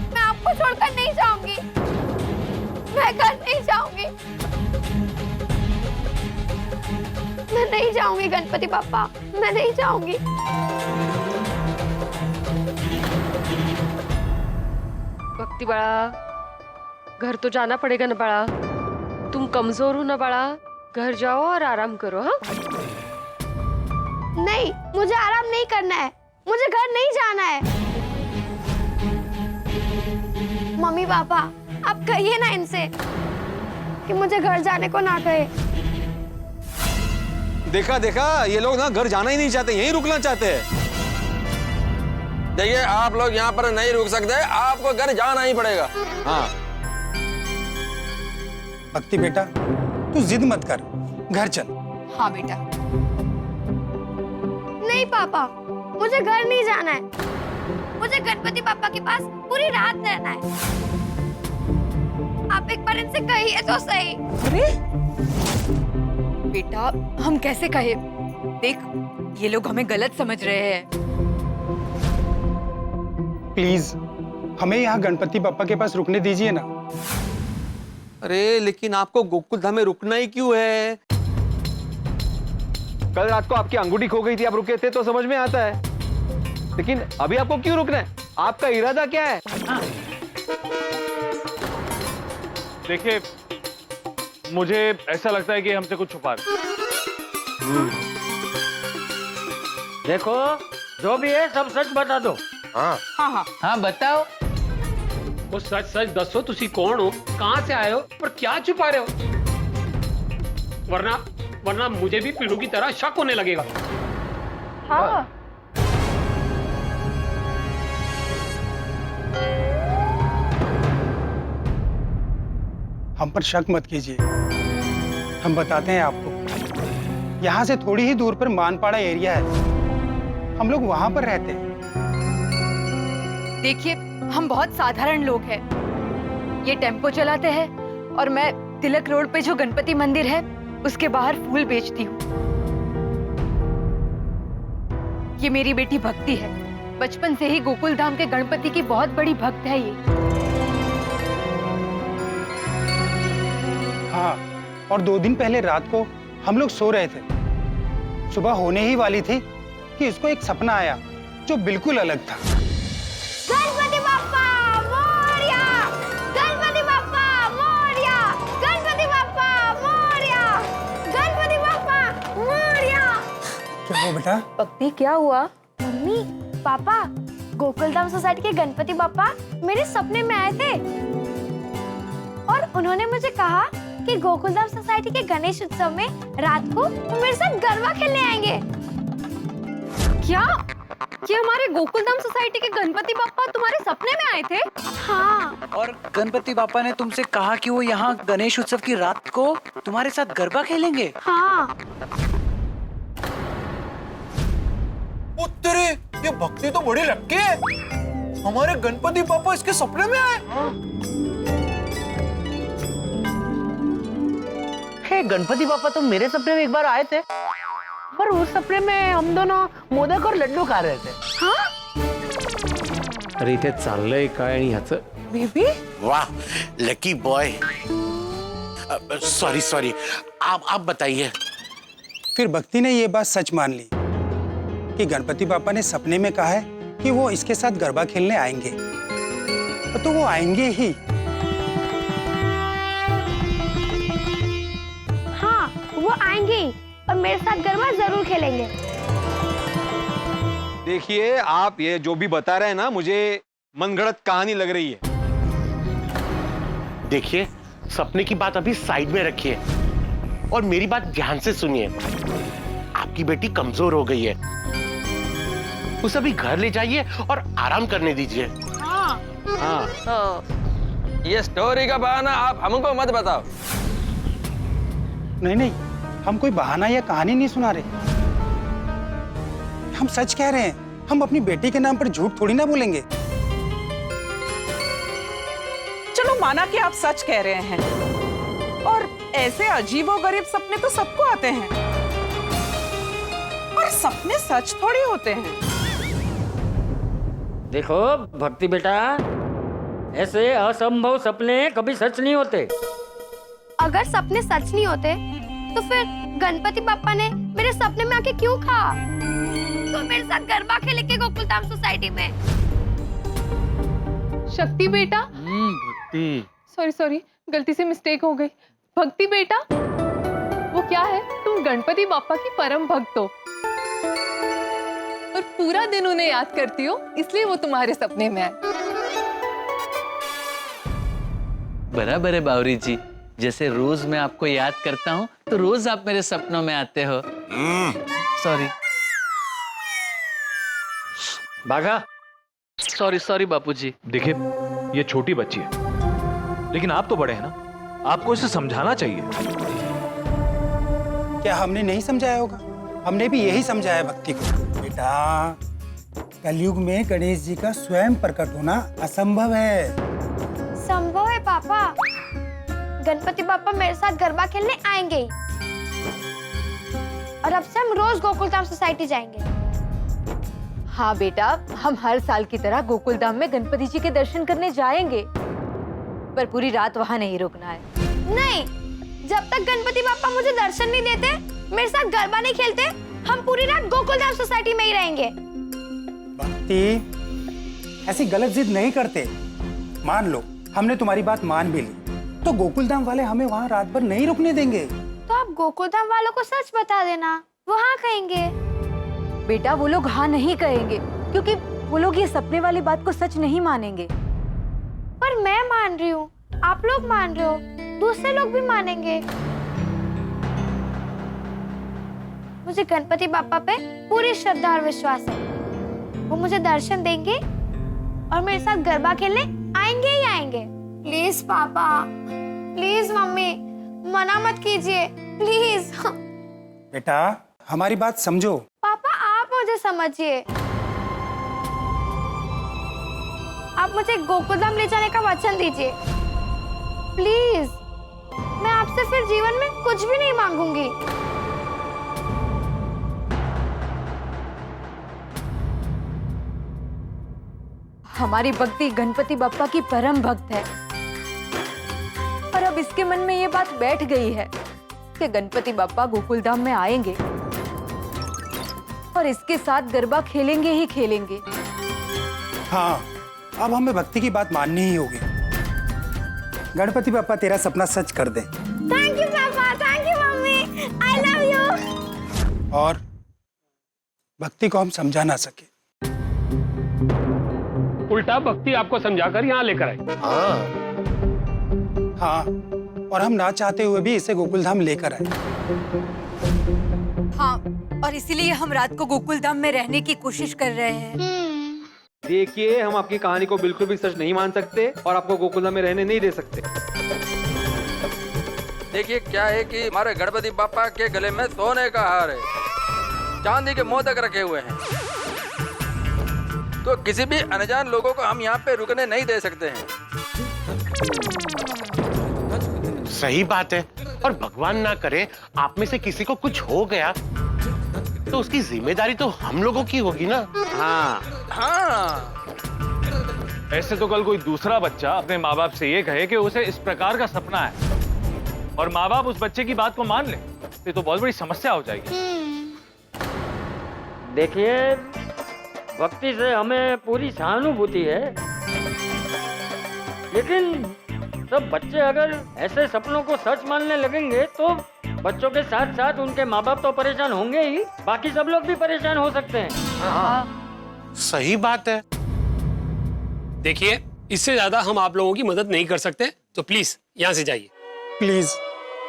मैं आपको छोड़कर नहीं जाऊंगी, मैं घर नहीं जाऊंगी, मैं नहीं जाऊंगी गणपति पापा, मैं नहीं जाऊंगी। भक्ति बाळा, घर तो जाना पड़ेगा ना बाळा, तुम कमजोर हो ना बाळा, घर जाओ और आराम करो। हाँ नहीं, मुझे आराम नहीं करना है, मुझे घर नहीं जाना है। मम्मी पापा आप कहिए ना इनसे कि मुझे घर जाने को ना कहे। देखा देखा, ये लोग ना घर जाना ही नहीं चाहते, यहीं रुकना चाहते हैं। देखिए आप लोग यहाँ पर नहीं रुक सकते, आपको घर जाना ही पड़ेगा। हाँ भक्ति बेटा तू जिद मत कर, घर चल। हाँ बेटा। नहीं पापा, मुझे घर नहीं जाना है, मुझे गणपति पापा के पास पूरी रात रहना है। आप एक बार इनसे कहिए तो सही। बेटा हम कैसे कहे, देख ये लोग हमें गलत समझ रहे हैं। प्लीज हमें यहाँ गणपति पापा के पास रुकने दीजिए ना। अरे लेकिन आपको गोकुल धाम में रुकना ही क्यों है? कल रात को आपकी अंगूठी खो गई थी, आप रुके थे तो समझ में आता है, लेकिन अभी आपको क्यों रुकना है? आपका इरादा क्या है? देखिए मुझे ऐसा लगता है कि हमसे कुछ छुपा रहे। देखो जो भी है सब सच बता दो। हाँ हाँ हाँ हाँ बताओ। वो सच सच दसो, तुसी कौन हो, कहाँ से आए हो, पर क्या छुपा रहे हो? वरना मुझे भी पीड़ू की तरह शक होने लगेगा। हाँ हम पर शक मत कीजिए, हम बताते हैं आपको। यहाँ से थोड़ी ही दूर पर मानपाड़ा एरिया है, हम लोग वहां पर रहते हैं। देखिए हम बहुत साधारण लोग हैं, ये टेम्पो चलाते हैं और मैं तिलक रोड पे जो गणपति मंदिर है उसके बाहर फूल बेचती हूँ। ये मेरी बेटी भक्ति है, बचपन से ही गोकुल धाम के गणपति की बहुत बड़ी भक्त है ये। हाँ, और 2 दिन पहले रात को हम लोग सो रहे थे, सुबह होने ही वाली थी कि इसको एक सपना आया जो बिल्कुल अलग था। गणपति बाप्पा मोरया, गणपति बाप्पा मोरया, गणपति बाप्पा मोरया, गणपति बाप्पा मोरया। क्या हुआ बेटा? भक्ति क्या हुआ? मम्मी पापा, गोकुलधाम सोसाइटी के गणपति बाप्पा मेरे सपने में आए थे और उन्होंने मुझे कहा कि गोकुलधाम सोसाइटी के गणेश उत्सव में रात को वो मेरे साथ गरबा खेलने आएंगे। क्या ये हमारे गोकुलधाम सोसाइटी के गणपति बाप्पा तुम्हारे सपने में आए थे? हाँ। और गणपति बापा ने तुमसे कहा कि वो यहाँ गणेश उत्सव की रात को तुम्हारे साथ गरबा खेलेंगे? हाँ। तेरे ये भक्ति तो बड़ी लक्की है, हमारे गणपति पापा इसके सपने में आए। हे गणपति पापा तो मेरे सपने में एक बार आए थे, पर उस सपने में हम दोनों मोदक और लड्डू खा रहे थे। हाँ? अरे इथे चाललंय काय आणि ह्याचं? बेबी वाह लकी बॉय। सॉरी सॉरी, आप बताइए। फिर भक्ति ने ये बात सच मान ली कि गणपति पापा ने सपने में कहा है कि वो इसके साथ गरबा खेलने आएंगे, तो वो आएंगे ही। आएंगे ही और मेरे साथ गरबा जरूर खेलेंगे। देखिए, आप ये जो भी बता रहे हैं ना, मुझे मनगढ़ंत कहानी लग रही है। देखिए, सपने की बात अभी साइड में रखिए और मेरी बात ध्यान से सुनिए। आपकी बेटी कमजोर हो गई है, उसे अभी घर ले जाइए और आराम करने दीजिए। हाँ। ये स्टोरी का बहाना आप हमको मत बताओ। नहीं, हम कोई बहाना या कहानी नहीं सुना रहे, हम सच कह रहे हैं। हम अपनी बेटी के नाम पर झूठ थोड़ी ना बोलेंगे। चलो माना कि आप सच कह रहे हैं, और ऐसे अजीबोगरीब सपने तो सबको आते हैं, पर सपने सच थोड़ी होते हैं। देखो भक्ति बेटा, ऐसे असंभव सपने कभी सच नहीं होते। अगर सपने सच नहीं होते तो फिर गणपति पापा ने मेरे सपने में आके क्यों कहा तो मेरे साथ गरबा खेलेंगे गोकुलधाम सोसाइटी में। शक्ति बेटा, भक्ति, सॉरी, गलती से मिस्टेक हो गई। भक्ति बेटा, वो क्या है, तुम गणपति बापा की परम भक्त हो और पूरा दिन उन्हें याद करती हो, इसलिए वो तुम्हारे सपने में आए। बराबर है बावरी जी, जैसे रोज मैं आपको याद करता हूँ तो रोज आप मेरे सपनों में आते हो। सॉरी बाघा। सॉरी बापूजी। देखिए, ये छोटी बच्ची है, लेकिन आप तो बड़े हैं ना, आपको इसे समझाना चाहिए। क्या हमने नहीं समझाया होगा? हमने भी यही समझाया भक्ति को। बेटा, कलयुग में गणेश जी का स्वयं प्रकट होना असंभव है। संभव है पापा, गणपति पापा मेरे साथ गरबा खेलने आएंगे ही। और अब से हम रोज गोकुलधाम सोसाइटी जाएंगे। हाँ बेटा, हम हर साल की तरह गोकुलधाम में गणपति जी के दर्शन करने जाएंगे, पर पूरी रात वहाँ नहीं रुकना है। नहीं, जब तक गणपति पापा मुझे दर्शन नहीं देते, मेरे साथ गरबा नहीं खेलते, हम पूरी रात गोकुलधाम सोसाइटी में ही रहेंगे। भक्ति, ऐसी गलत जिद नहीं करते। मान लो हमने तुम्हारी बात मान भी ली, तो गोकुलधाम वाले हमें वहाँ रात भर नहीं रुकने देंगे। तो आप गोकुलधाम वालों को सच बता देना, वो हाँ कहेंगे। बेटा, वो लोग हाँ नहीं कहेंगे, क्योंकि वो लोग ये सपने वाली बात को सच नहीं मानेंगे। पर मैं मान रही हूँ, आप लोग मान रहे हो, दूसरे लोग भी मानेंगे। मुझे गणपति बापा पे पूरी श्रद्धा और विश्वास है। वो मुझे दर्शन देंगे और मेरे साथ गरबा खेलने आएंगे ही आएंगे। प्लीज पापा, प्लीज मम्मी, मना मत कीजिए प्लीज। बेटा, हमारी बात समझो। पापा, आप मुझे समझिए। आप मुझे गोकुलधाम ले जाने का वचन दीजिए प्लीज। मैं आपसे फिर जीवन में कुछ भी नहीं मांगूंगी। हमारी भक्ति गणपति बापा की परम भक्त है, और अब इसके मन में ये बात बैठ गई है कि गणपति बापा गोकुलधाम में आएंगे और इसके साथ गरबा खेलेंगे ही खेलेंगे। हाँ, अब हमें भक्ति की बात माननी ही होगी। गणपति पापा तेरा सपना सच कर दे। थैंक यू पापा, thank you mummy, I love you. और भक्ति को हम समझा ना सके, उल्टा भक्ति आपको समझाकर यहाँ लेकर आई। हाँ, और हम ना चाहते हुए भी इसे गोकुलधाम लेकर आए। हाँ, और इसीलिए हम रात को गोकुलधाम में रहने की कोशिश कर रहे हैं। देखिए, हम आपकी कहानी को बिल्कुल भी सच नहीं मान सकते और आपको गोकुलधाम में रहने नहीं दे सकते। देखिए, क्या है कि हमारे गणपति बापा के गले में सोने का हार है, चांदी के मोदक रखे हुए हैं, तो किसी भी अनजान लोगों को हम यहाँ पे रुकने नहीं दे सकते हैं। सही बात है, और भगवान ना करे आप में से किसी को कुछ हो गया तो उसकी जिम्मेदारी तो हम लोगों की होगी ना। हाँ। ऐसे तो कल कोई दूसरा बच्चा अपने माँ बाप से ये कहे कि उसे इस प्रकार का सपना है और माँ बाप उस बच्चे की बात को मान ले, तो बहुत बड़ी समस्या हो जाएगी। देखिए, भक्ति से हमें पूरी सहानुभूति है, लेकिन सब बच्चे अगर ऐसे सपनों को सच मानने लगेंगे तो बच्चों के साथ साथ उनके माँ बाप तो परेशान होंगे ही, बाकी सब लोग भी परेशान हो सकते हैं। सही बात है। देखिए, इससे ज्यादा हम आप लोगों की मदद नहीं कर सकते, तो प्लीज यहाँ से जाइए। प्लीज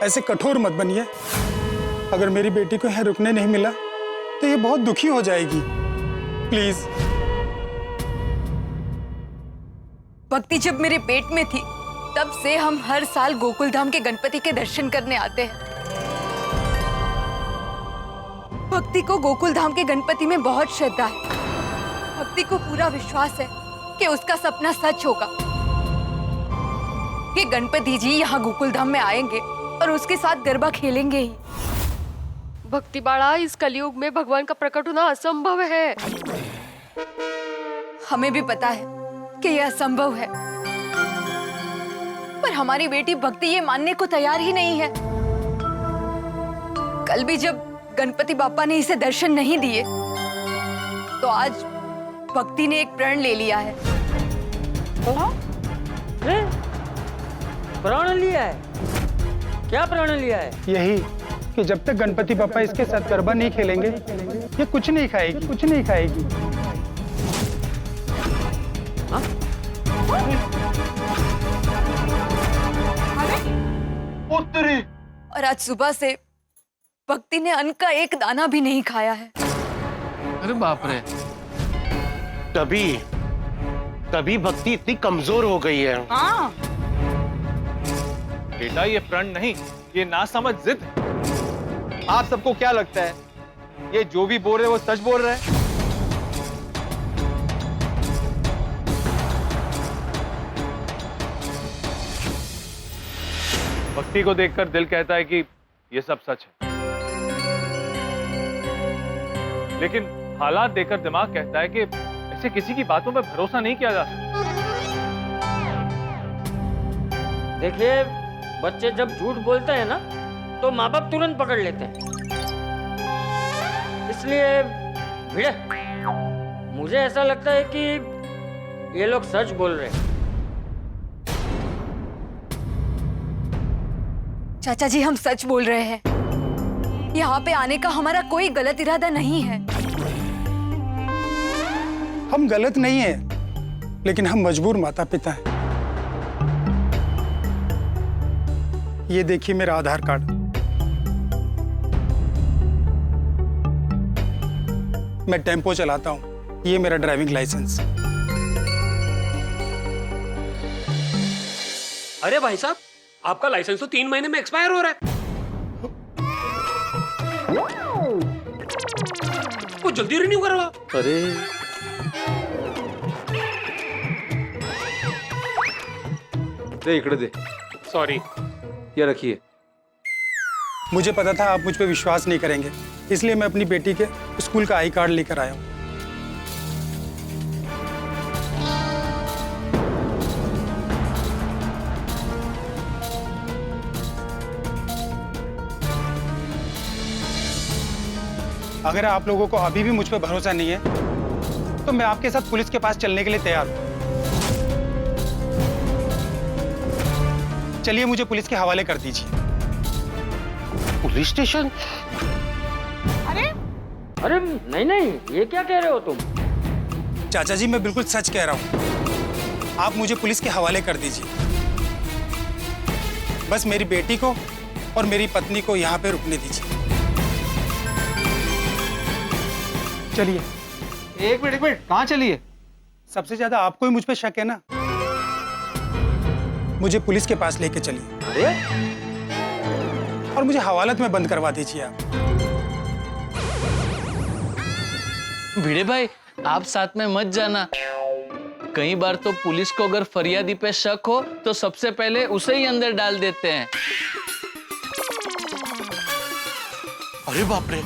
ऐसे कठोर मत बनिए। अगर मेरी बेटी को यहाँ रुकने नहीं मिला तो ये बहुत दुखी हो जाएगी। प्लीज। भक्ति जब मेरे पेट में थी तब से हम हर साल गोकुल धाम के गणपति के दर्शन करने आते हैं। भक्ति को गोकुल धाम के गणपति में बहुत श्रद्धा है। भक्ति को पूरा विश्वास है कि उसका सपना सच होगा। ये गणपति जी यहाँ गोकुल धाम में आएंगे और उसके साथ गरबा खेलेंगे ही। भक्ति बाड़ा, इस कलयुग में भगवान का प्रकट होना असंभव है। हमें भी पता है कि यह असंभव है, पर हमारी बेटी भक्ति ये मानने को तैयार ही नहीं है। कल भी जब गणपति बापा ने इसे दर्शन नहीं दिए तो आज भक्ति ने एक प्रण ले लिया है। प्रण लिया है? क्या प्रण लिया है? यही कि जब तक गणपति बापा इसके साथ गरबा नहीं खेलेंगे ये कुछ नहीं खाएगी, कुछ नहीं खाएगी। और आज सुबह से भक्ति ने अन्न का एक दाना भी नहीं खाया है। अरे बाप रे। तभी भक्ति इतनी कमजोर हो गई है। हाँ। बेटा, ये प्रण नहीं, ये नासमझ जिद। आप सबको क्या लगता है ये जो भी बोल रहे हैं वो सच बोल रहे हैं? भक्ति को देखकर दिल कहता है कि ये सब सच है, लेकिन हालात देखकर दिमाग कहता है कि ऐसे किसी की बातों पर भरोसा नहीं किया जा सकता। देखिए, बच्चे जब झूठ बोलते हैं ना तो माँ बाप तुरंत पकड़ लेते हैं। इसलिए भिड़े, मुझे ऐसा लगता है कि ये लोग सच बोल रहे हैं। चाचा जी, हम सच बोल रहे हैं। यहाँ पे आने का हमारा कोई गलत इरादा नहीं है। हम गलत नहीं है, लेकिन हम मजबूर माता पिता हैं। ये देखिए मेरा आधार कार्ड। मैं टेम्पो चलाता हूँ। ये मेरा ड्राइविंग लाइसेंस। अरे भाई साहब, आपका लाइसेंस तो 3 महीने में एक्सपायर हो रहा है। वो जल्दी रिन्यू करवा। अरे दे, इकड़े दे। सॉरी। ये रखिए। मुझे पता था आप मुझ पे विश्वास नहीं करेंगे, इसलिए मैं अपनी बेटी के स्कूल का आई कार्ड लेकर आया हूँ। अगर आप लोगों को अभी भी मुझ पे भरोसा नहीं है तो मैं आपके साथ पुलिस के पास चलने के लिए तैयार हूँ। चलिए मुझे पुलिस के हवाले कर दीजिए। Police station? अरे नहीं, ये क्या कह रहे हो तुम? चाचा जी, मैं बिल्कुल सच कह रहा हूँ। आप मुझे पुलिस के हवाले कर दीजिए। बस मेरी बेटी को और मेरी पत्नी को यहाँ पे रुकने दीजिए। चलिए। एक मिनट कहाँ चलिए? सबसे ज्यादा आपको ही मुझ पे शक है ना? मुझे पुलिस के पास लेके चलिए और मुझे हवालत में बंद करवा दीजिए आप। भिड़े भाई, आप साथ में मत जाना। कई बार तो पुलिस को अगर फरियादी पे शक हो तो सबसे पहले उसे ही अंदर डाल देते हैं। अरे बाप रे।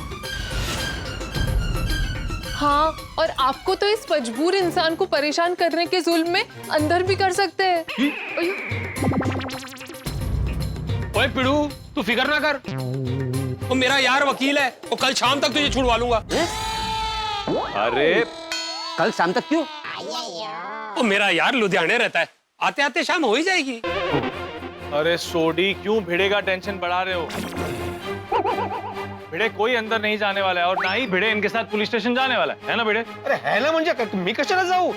हाँ, और आपको तो इस मजबूर इंसान को परेशान करने के जुल्म में अंदर भी कर सकते हैं। ओए पिड़ू, तू फिक्र ना कर। वो मेरा यार वकील है, वो कल शाम तक तुझे छुड़वा लूंगा। अरे कल शाम तक क्यों? वो मेरा यार लुधियाने रहता है, आते आते शाम हो ही जाएगी। अरे सोडी, क्यों भिड़े का टेंशन बढ़ा रहे हो? भिड़े कोई अंदर नहीं जाने वाला है और ना ही भिड़े इनके साथ पुलिस स्टेशन जाने वाला है ना भिड़े? अरे है ना म्हणजे मी कशाला जाऊ?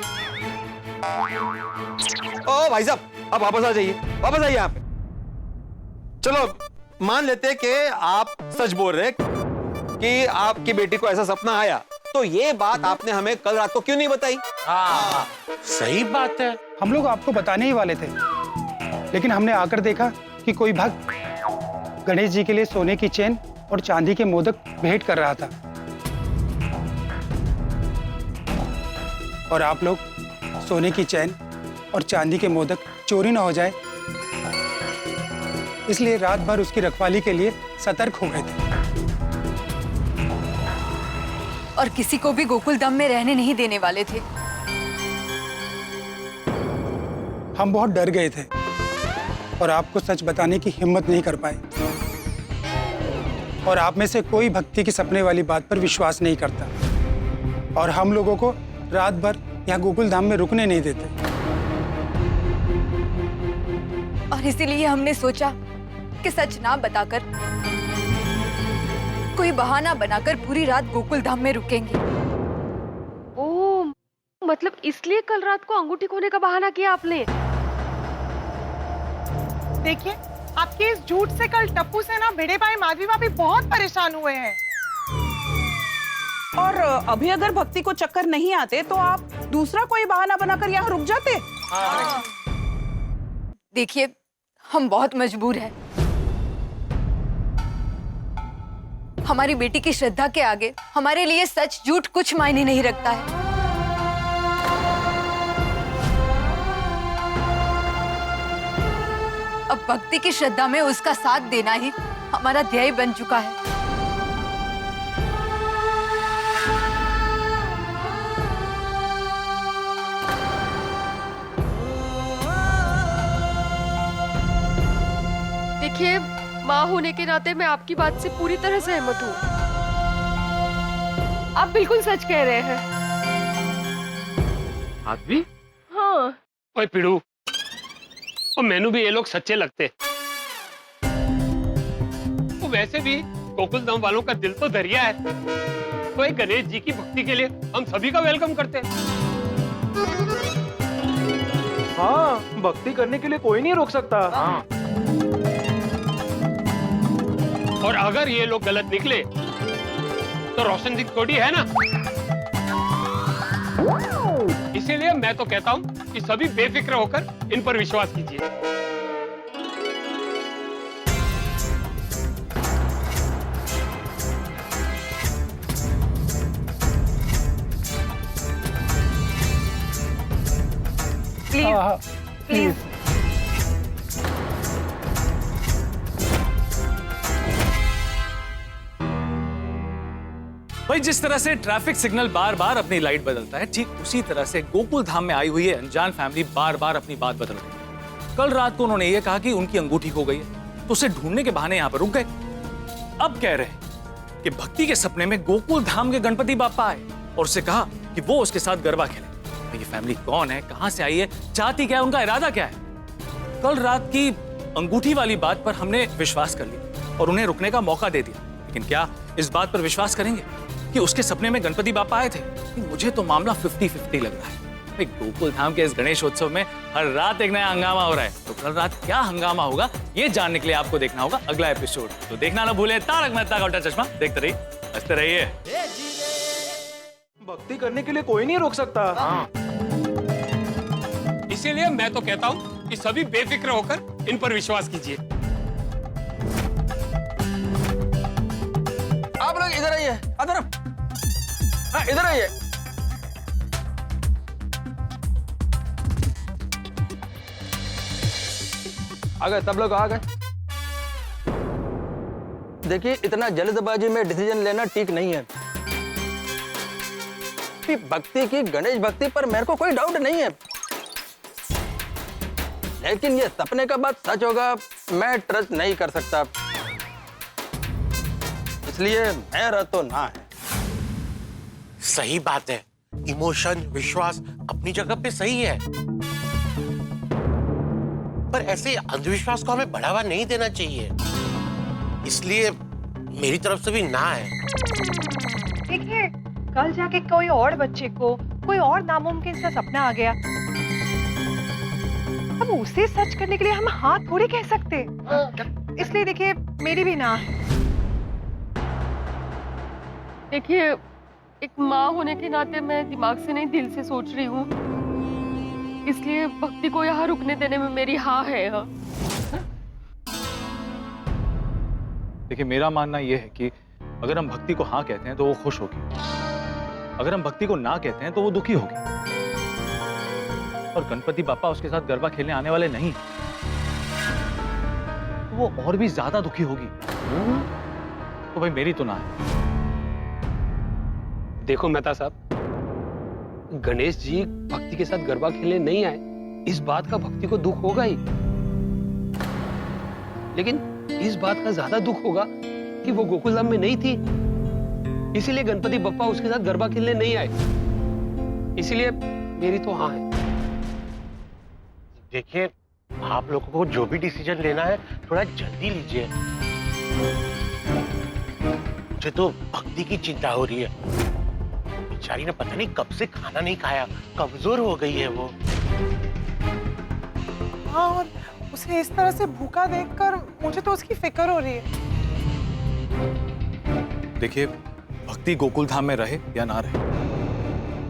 ओ भाई साहब, आप वापस आ जाइए, वापस आइए यहाँ पे। चलो मान लेते कि आप सच बोल रहे कि आपकी बेटी को ऐसा सपना आया, तो ये बात आपने हमें कल रात को क्यों नहीं बताई? हाँ सही बात है। हम लोग आपको बताने ही वाले थे, लेकिन हमने आकर देखा कि कोई भक्त गणेश जी के लिए सोने की चेन और चांदी के मोदक भेंट कर रहा था, और आप लोग सोने की चैन और चांदी के मोदक चोरी ना हो जाए, इसलिए रात भर उसकी रखवाली के लिए सतर्क हो गए थे। और किसी को भी गोकुल धाम में रहने नहीं देने वाले थे। हम बहुत डर गए थे और आपको सच बताने की हिम्मत नहीं कर पाए, और आप में से कोई भक्ति के सपने वाली बात पर विश्वास नहीं करता, और हम लोगों को रात भर यहाँ गोकुल धाम में रुकने नहीं देते। और इसीलिए हमने सोचा कि सच ना बताकर, कोई बहाना बनाकर पूरी रात गोकुल धाम में रुकेंगे। ओ, मतलब इसलिए कल रात को अंगूठी खोने का बहाना किया आपने? देखिए, आपके इस झूठ से कल टप्पू से ना भिड़े भाई माधवी भाभी बहुत परेशान हुए हैं। और अभी अगर भक्ति को चक्कर नहीं आते तो आप दूसरा कोई बहाना बनाकर यहाँ रुक जाते। देखिए, हम बहुत मजबूर हैं। हमारी बेटी की श्रद्धा के आगे हमारे लिए सच झूठ कुछ मायने नहीं रखता है। अब भक्ति की श्रद्धा में उसका साथ देना ही हमारा ध्येय बन चुका है। देखिए, माँ होने के नाते मैं आपकी बात से पूरी तरह सहमत हूँ। आप बिल्कुल सच कह रहे हैं। माधवी? हाँ। ओए पिड़ू, और मैनू भी ये लोग सच्चे लगते। तो वैसे भी गोकुल धाम वालों का दिल तो दरिया है, तो एक गणेश जी की भक्ति के लिए हम सभी का वेलकम करते हैं। हाँ, भक्ति करने के लिए कोई नहीं रोक सकता। हाँ। और अगर ये लोग गलत निकले तो रोशन सिंह थोड़ी है ना। इसीलिए मैं तो कहता हूं कि सभी बेफिक्र होकर इन पर विश्वास कीजिए। प्लीज। भाई, जिस तरह से ट्रैफिक सिग्नल बार बार अपनी लाइट बदलता है, ठीक उसी तरह से गोकुल धाम में आई हुई है अनजान फैमिली बार बार अपनी बात बदल रही है। कल रात को उन्होंने ये कहा कि उनकी अंगूठी खो गई है, तो उसे ढूंढने के बहाने यहां पर रुक गए। अब कह रहे हैं कि भक्ति के सपने में गोकुल धाम के गणपति बापा आए और उससे कहा कि वो उसके साथ गरबा खेले। तो ये फैमिली कौन है, कहां से आई है, चाहती क्या है, उनका इरादा क्या है? कल रात की अंगूठी वाली बात पर हमने विश्वास कर लिया और उन्हें रुकने का मौका दे दिया, लेकिन क्या इस बात पर विश्वास करेंगे कि उसके सपने में गणपति बापा आए थे? मुझे तो मामला 50-50 लग रहा है। गोकुल धाम के इस गणेशोत्सव में हर रात एक नया हंगामा हो रहा है, तो कल रात क्या हंगामा होगा ये जानने के लिए आपको देखना होगा अगला एपिसोड। तो देखना ना भूले तारक मेहता का उल्टा चश्मा। देखते रहिए, हंसते रहिए। भक्ति करने के लिए कोई नहीं रोक सकता। हाँ। इसीलिए मैं तो कहता हूं कि सभी बेफिक्र होकर इन पर विश्वास कीजिए। आप लोग इधर आइए, हाँ इधर आइए। आ गए, सब लोग आ गए। देखिए, इतना जल्दबाजी में डिसीजन लेना ठीक नहीं है। कि भक्ति की, गणेश भक्ति पर मेरे को कोई डाउट नहीं है, लेकिन ये सपने का बात सच होगा मैं ट्रस्ट नहीं कर सकता, इसलिए मेरा तो ना है। सही बात है, इमोशन, विश्वास अपनी जगह पे सही है, पर ऐसे अंधविश्वास को हमें बढ़ावा नहीं देना चाहिए। इसलिए मेरी तरफ से भी ना है। देखिए, कल जाके कोई और बच्चे को कोई और नामुमकिन सा सपना आ गया, अब उसे सच करने के लिए हम हाँ थोड़ी कह सकते। इसलिए देखिए, मेरी भी ना है। देखिए, एक माँ होने के नाते मैं दिमाग से नहीं दिल से सोच रही हूँ, इसलिए भक्ति को यहाँ रुकने देने में मेरी हाँ है। हाँ। देखिए, मेरा मानना यह है कि अगर हम भक्ति को हाँ कहते हैं तो वो खुश होगी, अगर हम भक्ति को ना कहते हैं तो वो दुखी होगी। और गणपति बापा उसके साथ गरबा खेलने आने वाले नहीं, तो वो और भी ज्यादा दुखी होगी। तो भाई मेरी तो ना है। देखो मेहता साहब, गणेश जी भक्ति के साथ गरबा खेलने नहीं आए, इस बात का भक्ति को दुख होगा ही, लेकिन इस बात का ज्यादा दुख होगा कि वो गोकुलधाम में नहीं थी, इसीलिए गणपति बप्पा उसके साथ गरबा खेलने नहीं आए। इसीलिए मेरी तो हाँ है। देखिए, आप लोगों को जो भी डिसीजन लेना है थोड़ा जल्दी लीजिए। मुझे तो भक्ति की चिंता हो रही है। बेचारी ने पता नहीं कब से खाना नहीं खाया, कमजोर हो गई है वो। हाँ, और उसे इस तरह से भूखा देखकर मुझे तो उसकी फिक्र हो रही है। देखिए, भक्ति गोकुल धाम में रहे या ना रहे,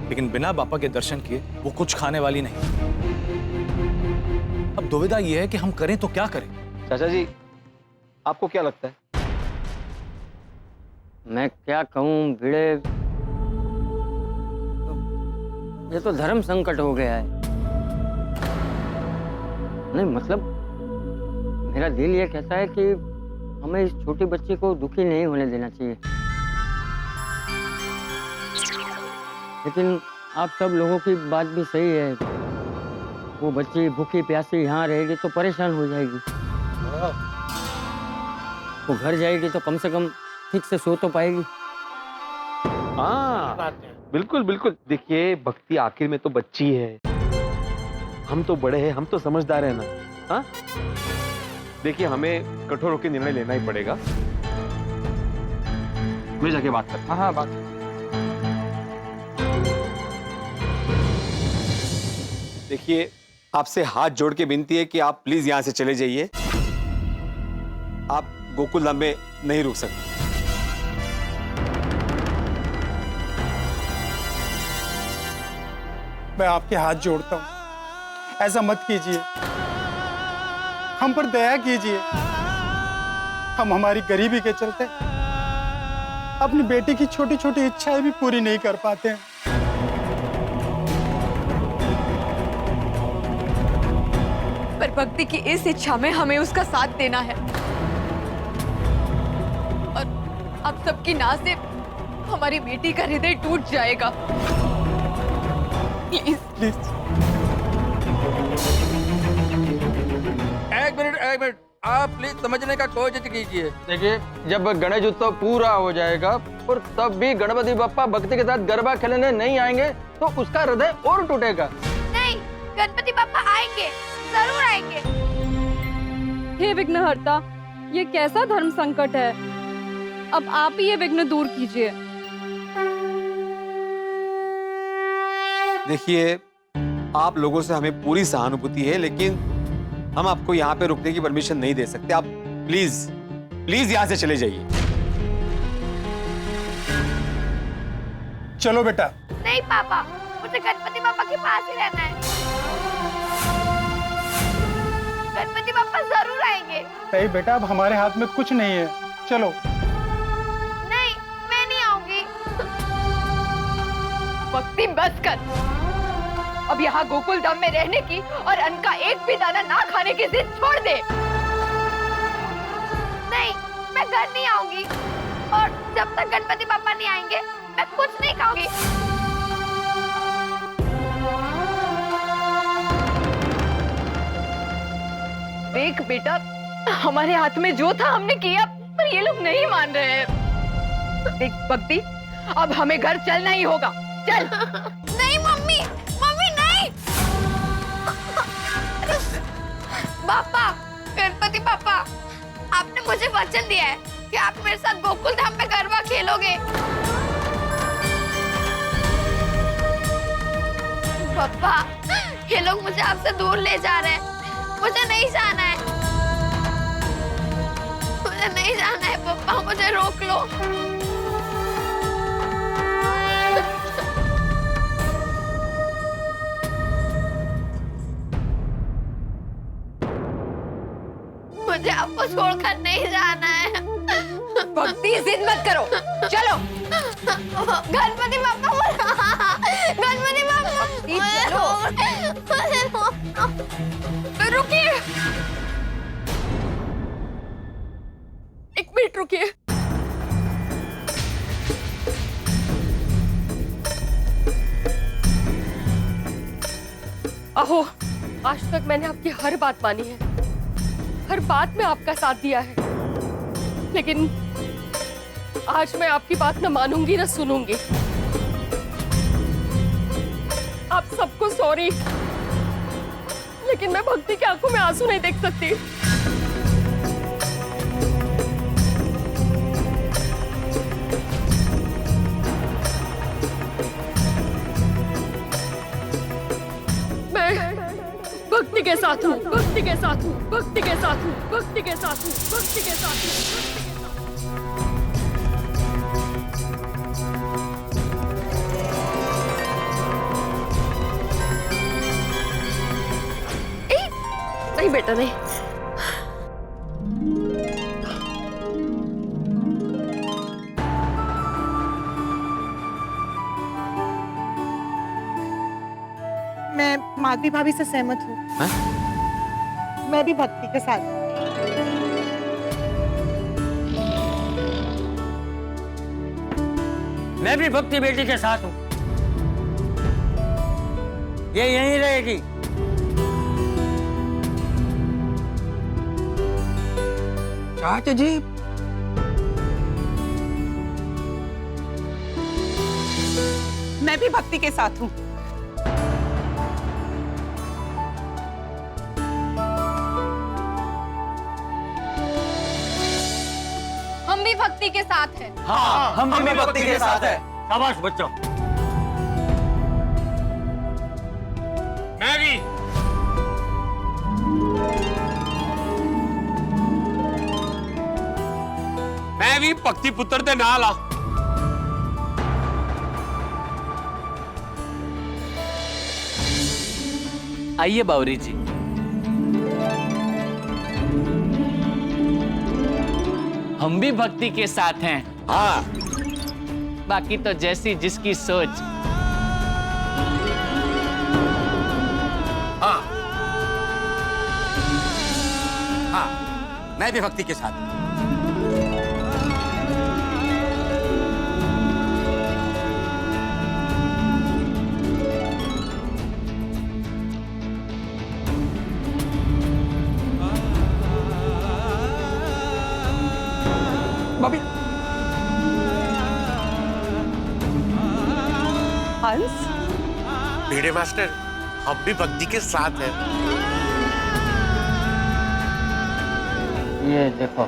लेकिन बिना बापा के दर्शन किए वो कुछ खाने वाली नहीं। अब दुविधा यह है कि हम करें तो क्या करें। चाचा जी, आपको क्या लगता है? मैं क्या कहूँ भिड़े, ये तो धर्म संकट हो गया है। नहीं मतलब मेरा दिल ये कहता है कि हमें इस छोटी बच्ची को दुखी नहीं होने देना चाहिए, लेकिन आप सब लोगों की बात भी सही है। वो बच्ची भूखी प्यासी यहाँ रहेगी तो परेशान हो जाएगी। वो घर जाएगी तो कम से कम ठीक से सो तो पाएगी। हाँ, बिल्कुल बिल्कुल। देखिए, भक्ति आखिर में तो बच्ची है, हम तो बड़े हैं, हम तो समझदार हैं ना। हाँ, देखिए, हमें कठोर होकर निर्णय लेना ही पड़ेगा। मैं जाके बात करता हूँ। हाँ बात। देखिए, आपसे हाथ जोड़ के विनती है कि आप प्लीज यहां से चले जाइए। आप गोकुलधाम में नहीं रुक सकते। मैं आपके हाथ जोड़ता हूं, ऐसा मत कीजिए, हम पर दया कीजिए। हम हमारी गरीबी के चलते अपनी बेटी की छोटी छोटी इच्छाएं भी पूरी नहीं कर पाते हैं। पर भक्ति की इस इच्छा में हमें उसका साथ देना है, और अब सबकी ना से हमारी बेटी का हृदय टूट जाएगा। Please please. एक मिनट, आप प्लीज समझने का कोशिश कीजिए। देखिए, जब गणेश उत्सव पूरा हो जाएगा और तब भी गणपति बप्पा भक्ति के साथ गरबा खेलने नहीं आएंगे तो उसका हृदय और टूटेगा। नहीं, गणपति बप्पा आएंगे, जरूर आएंगे। हे विघ्नहर्ता, ये कैसा धर्म संकट है? अब आप ही ये विघ्न दूर कीजिए। देखिए, आप लोगों से हमें पूरी सहानुभूति है, लेकिन हम आपको यहाँ पे रुकने की परमिशन नहीं दे सकते। आप प्लीज प्लीज यहाँ से चले जाइए। चलो बेटा। नहीं पापा, मुझे गणपति पापा के पास ही रहना है। गणपति पापा जरूर आएंगे। नहीं बेटा, अब हमारे हाथ में कुछ नहीं है, चलो। नहीं, मैं नहीं आऊंगी। भक्ति बस कर। अब यहाँ गोकुल धाम में रहने की और अन्न का एक भी दाना ना खाने की जिद छोड़ दे। नहीं, मैं घर नहीं आऊंगी, और जब तक गणपति पापा नहीं आएंगे मैं कुछ नहीं खाऊंगी। देख बेटा, हमारे हाथ में जो था हमने किया, पर ये लोग नहीं मान रहे हैं। देख भक्ति, अब हमें घर चलना ही होगा। चल। नहीं मम्मी, मम्मी नहीं। पापा, गणपति पापा, आपने मुझे वचन दिया है कि आप मेरे साथ गोकुल धाम में गरबा खेलोगे। पापा, ये लोग मुझे आपसे दूर ले जा रहे हैं। मुझे नहीं जाना है, मुझे नहीं जाना है पापा, मुझे रोक लो। मुझे आपको छोड़कर नहीं जाना है। भक्ति, जिद मत करो, चलो। गणपति बाप्पा, गणपति बाप्पा, चलो। रुकिए, एक मिनट रुकिए। अहो, आज तक मैंने आपकी हर बात मानी है, हर बात में आपका साथ दिया है, लेकिन आज मैं आपकी बात न मानूंगी न सुनूंगी। आप सबको सॉरी, लेकिन मैं भक्ति की आंखों में आंसू नहीं देख सकती। मैं भक्ति के साथ हूँ, भक्ति के साथ हूँ, भक्ति के साथ हूँ, भक्ति के साथ हूँ, भक्ति के साथ हूँ। नहीं बेटा, नहीं। मैं माधवी भाभी से सहमत हूँ। मैं भी भक्ति के साथ। मैं भी भक्ति बेटी के साथ हूँ। ये यहीं रहेगी। चाचा जी, मैं भी भक्ति के साथ हूँ। हम भी भक्ति के साथ हैं। हाँ, हम भी भक्ति के साथ हैं। शाबाश बच्चों। मैं भी। मैं भी भक्ति पुत्र दे नाल आ। आइए बावरी जी। हम भी भक्ति के साथ हैं। हाँ। बाकी तो जैसी जिसकी सोच। हाँ, हाँ, मैं भी भक्ति के साथ। बॉबी, हंस, भिड़े मास्टर, हम भी भक्ति के साथ हैं। ये देखो।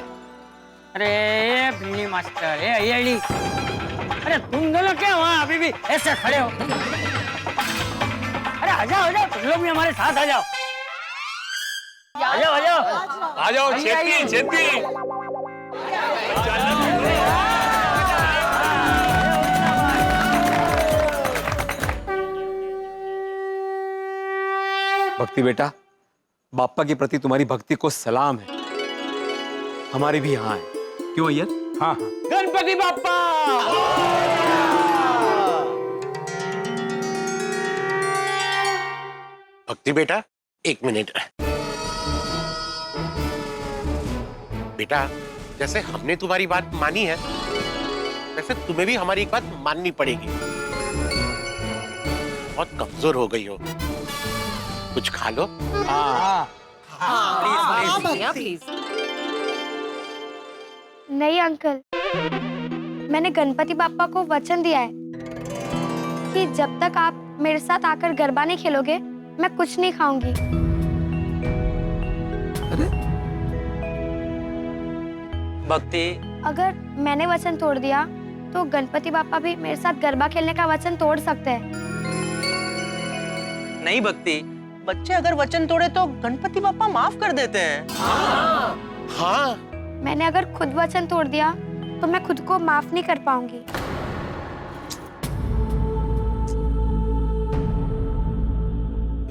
अरे ये भिड़ी मास्टर, ये अरे तुम दोनों क्या वहाँ अभी भी ऐसे खड़े हो? अरे आ जाओ, तुम लोग भी हमारे साथ आ जाओ। आ जाओ छेती छेती। भक्ति बेटा, बाप्पा के प्रति तुम्हारी भक्ति को सलाम है। हमारी भी यहाँ है। क्यों अय्यर? हाँ हाँ। गणपति बाप्पा। भक्ति बेटा, एक मिनट। बेटा, जैसे हमने तुम्हारी बात मानी है, वैसे तुम्हें भी हमारी एक बात माननी पड़ेगी। बहुत कमजोर हो गई हो, कुछ खा लो। प्लीज। नहीं अंकल, मैंने गणपति बाप्पा को वचन दिया है कि जब तक आप मेरे साथ आकर गरबा नहीं खेलोगे, मैं कुछ नहीं खाऊंगी। भक्ति, अगर मैंने वचन तोड़ दिया तो गणपति बापा भी मेरे साथ गरबा खेलने का वचन तोड़ सकते हैं। नहीं भक्ति, बच्चे अगर वचन तोड़े तो गणपति बापा माफ कर देते हैं। हाँ। मैंने अगर खुद वचन तोड़ दिया तो मैं खुद को माफ नहीं कर पाऊंगी।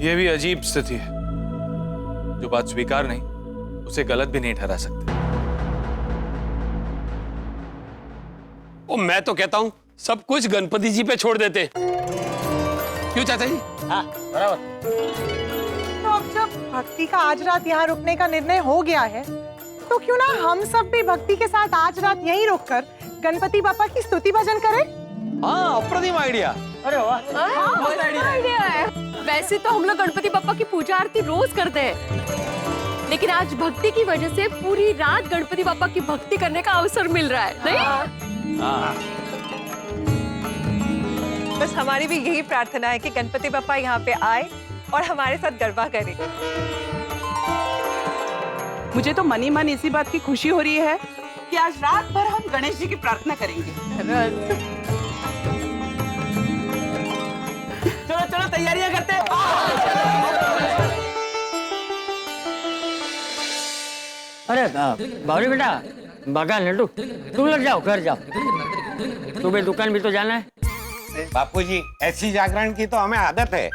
यह भी अजीब स्थिति है। जो बात स्वीकार नहीं उसे गलत भी नहीं ठहरा सकते। ओ मैं तो कहता हूं सब कुछ गणपति जी पे छोड़ देते हैं। क्यों चाचा जी? हाँ बराबर। तो अब जब भक्ति का आज रात यहाँ रुकने का निर्णय हो गया है तो क्यों ना हम सब भी भक्ति के साथ आज रात यहीं रुककर गणपति बापा की स्तुति भजन करें। हाँ अप्रतिम आइडिया। अरे वाह, मस्त आइडिया है। वैसे तो हम लोग गणपति बापा की पूजा आरती रोज करते हैं, लेकिन आज भक्ति की वजह से पूरी रात गणपति बापा की भक्ति करने का अवसर मिल रहा है, नहीं? बस हमारी भी यही प्रार्थना है कि गणपति बापा यहाँ पे आए और हमारे साथ गरबा करें। मुझे तो मनी मन इसी बात की खुशी हो रही है कि आज रात भर हम गणेश जी की प्रार्थना करेंगे। चलो चलो तैयारियां करते हैं। अरे बावरी बेटा, बागा लड्डू, तुम लग जाओ, घर जाओ। तुम्हें दुकान भी तो जाना है। बापूजी, ऐसी जागरण की तो हमें आदत है।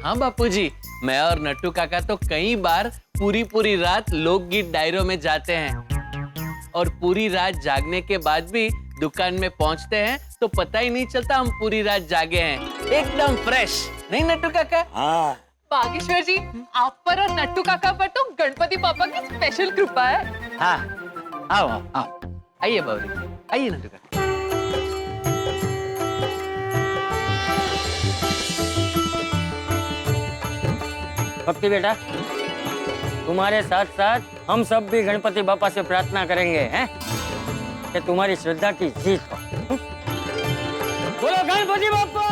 हाँ बापूजी, मैं और नट्टू काका तो कई बार पूरी रात लोकगीत डायरों में जाते हैं और पूरी रात जागने के बाद भी दुकान में पहुंचते हैं तो पता ही नहीं चलता हम पूरी रात जागे हैं, एकदम फ्रेश, नहीं नट्टू काका? हाँ। बागेश्वर जी, आप पर और नट्टू काका पर तो गणपति पापा की स्पेशल कृपा है। हाँ, आओ आओ आओ, आइए बावरी, आइए नट्टू काका। भक्ति बेटा, तुम्हारे साथ साथ हम सब भी गणपति बापा से प्रार्थना करेंगे हैं कि तुम्हारी श्रद्धा की जीत हो। बोलो गणपति बापा!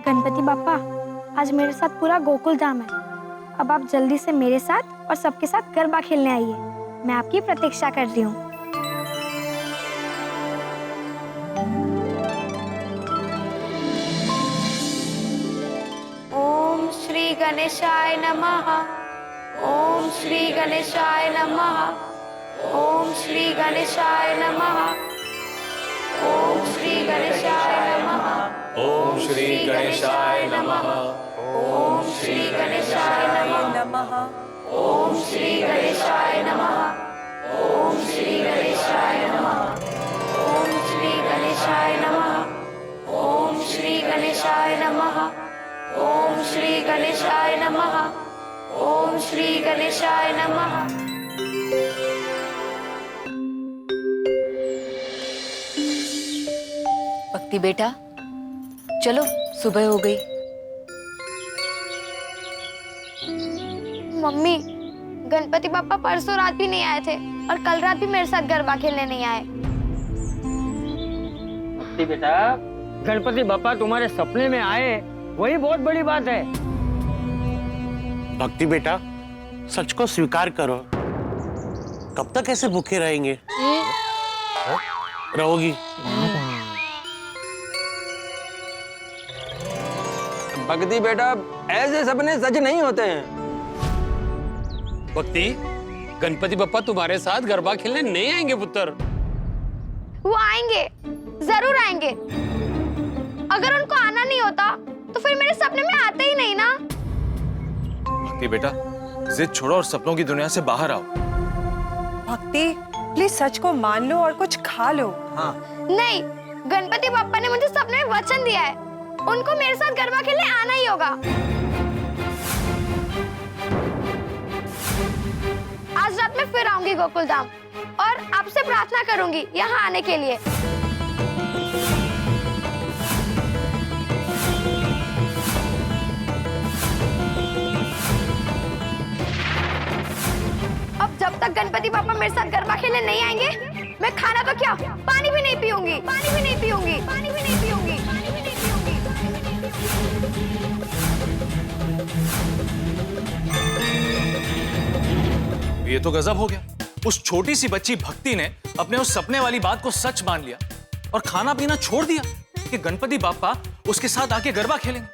गणपति बापा, आज मेरे साथ पूरा गोकुल धाम है। अब आप जल्दी से मेरे साथ और सबके साथ गरबा खेलने आइए। मैं आपकी प्रतीक्षा कर रही हूँ। ओम श्री गणेशाय नमः। ओम श्री गणेशाय नमः। ओम श्री गणेशाय नमः। ओम श्री गणेशाय नमः। ओम श्री गणेशाय नमः। ओम श्री गणेशाय नमः। ओम श्री गणेशाय नमः। ओम श्री गणेशाय नमः। ओम श्री गणेशाय नमः। ओम श्री गणेशाय नमः। ओम श्री गणेशाय नमः। ओम श्री गणेशाय नमः। भक्ति बेटा, चलो सुबह हो गई। मम्मी, गणपति पापा परसों रात भी नहीं आए थे और कल रात भी मेरे साथ गरबा खेलने नहीं आए। भक्ति बेटा, गणपति बापा तुम्हारे सपने में आए, वही बहुत बड़ी बात है। भक्ति बेटा, सच को स्वीकार करो, कब तक ऐसे भूखे रहेंगे? रहोगी? भक्ति बेटा, ऐसे सपने सच नहीं होते हैं। भक्ति, गणपति बप्पा तुम्हारे साथ गरबा खेलने नहीं आएंगे पुत्र। वो आएंगे, जरूर आएंगे। अगर उनको आना नहीं होता तो फिर मेरे सपने में आते ही नहीं ना। भक्ति बेटा, जिद छोड़ो और सपनों की दुनिया से बाहर आओ। भक्ति, प्लीज सच को मान लो और कुछ खा लो। हाँ। नहीं, गणपति बापा ने मुझे सपने में वचन दिया है, उनको मेरे साथ गरबा खेलने आना ही होगा। आज रात में फिर आऊंगी गोकुल धाम और आपसे प्रार्थना करूंगी यहाँ आने के लिए। अब जब तक गणपति पापा मेरे साथ गरबा खेलने नहीं आएंगे, मैं खाना तो क्या, पानी भी नहीं पीऊंगी, पानी भी नहीं पीऊंगी, पानी भी नहीं पीऊंगी, पानी भी नहीं पीऊंगी। ये तो गजब हो गया। उस छोटी सी बच्ची भक्ति ने अपने उस सपने वाली बात को सच मान लिया और खाना पीना छोड़ दिया कि गणपति बापा उसके साथ आके गरबा खेलेंगे।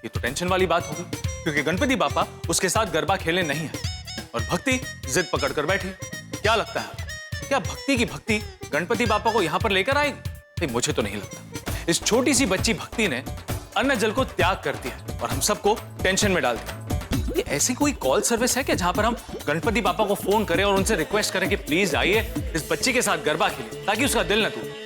ये तो टेंशन वाली बात होगी, क्योंकि गणपति बापा उसके साथ गरबा खेलने नहीं है और भक्ति जिद पकड़ कर बैठी। क्या लगता है, क्या भक्ति की भक्ति गणपति बापा को यहाँ पर लेकर आएगी? नहीं, मुझे तो नहीं लगता। इस छोटी सी बच्ची भक्ति ने अन्न जल को त्याग कर दिया और हम सबको टेंशन में डाल दिया। ये ऐसी कोई कॉल सर्विस है कि जहां पर हम गणपति बापा को फोन करें और उनसे रिक्वेस्ट करें कि प्लीज आइए इस बच्ची के साथ गरबा खेलें ताकि उसका दिल न टूटे।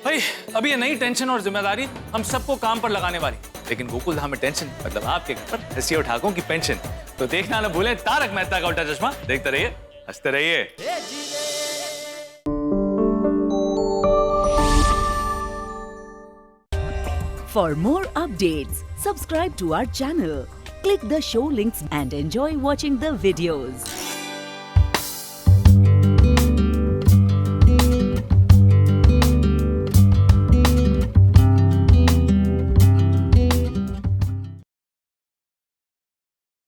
भाई अभी ये नई टेंशन और जिम्मेदारी हम सबको काम पर लगाने वाली, लेकिन गोकुल धाम में टेंशन मतलब आपके घर पर हंसी ठाकों की पेंशन। तो देखना न भूलें तारक मेहता का उल्टा चश्मा। देखते रहिए, हंसते रहिए। For more updates, subscribe to our channel, click the show links and enjoy watching the videos.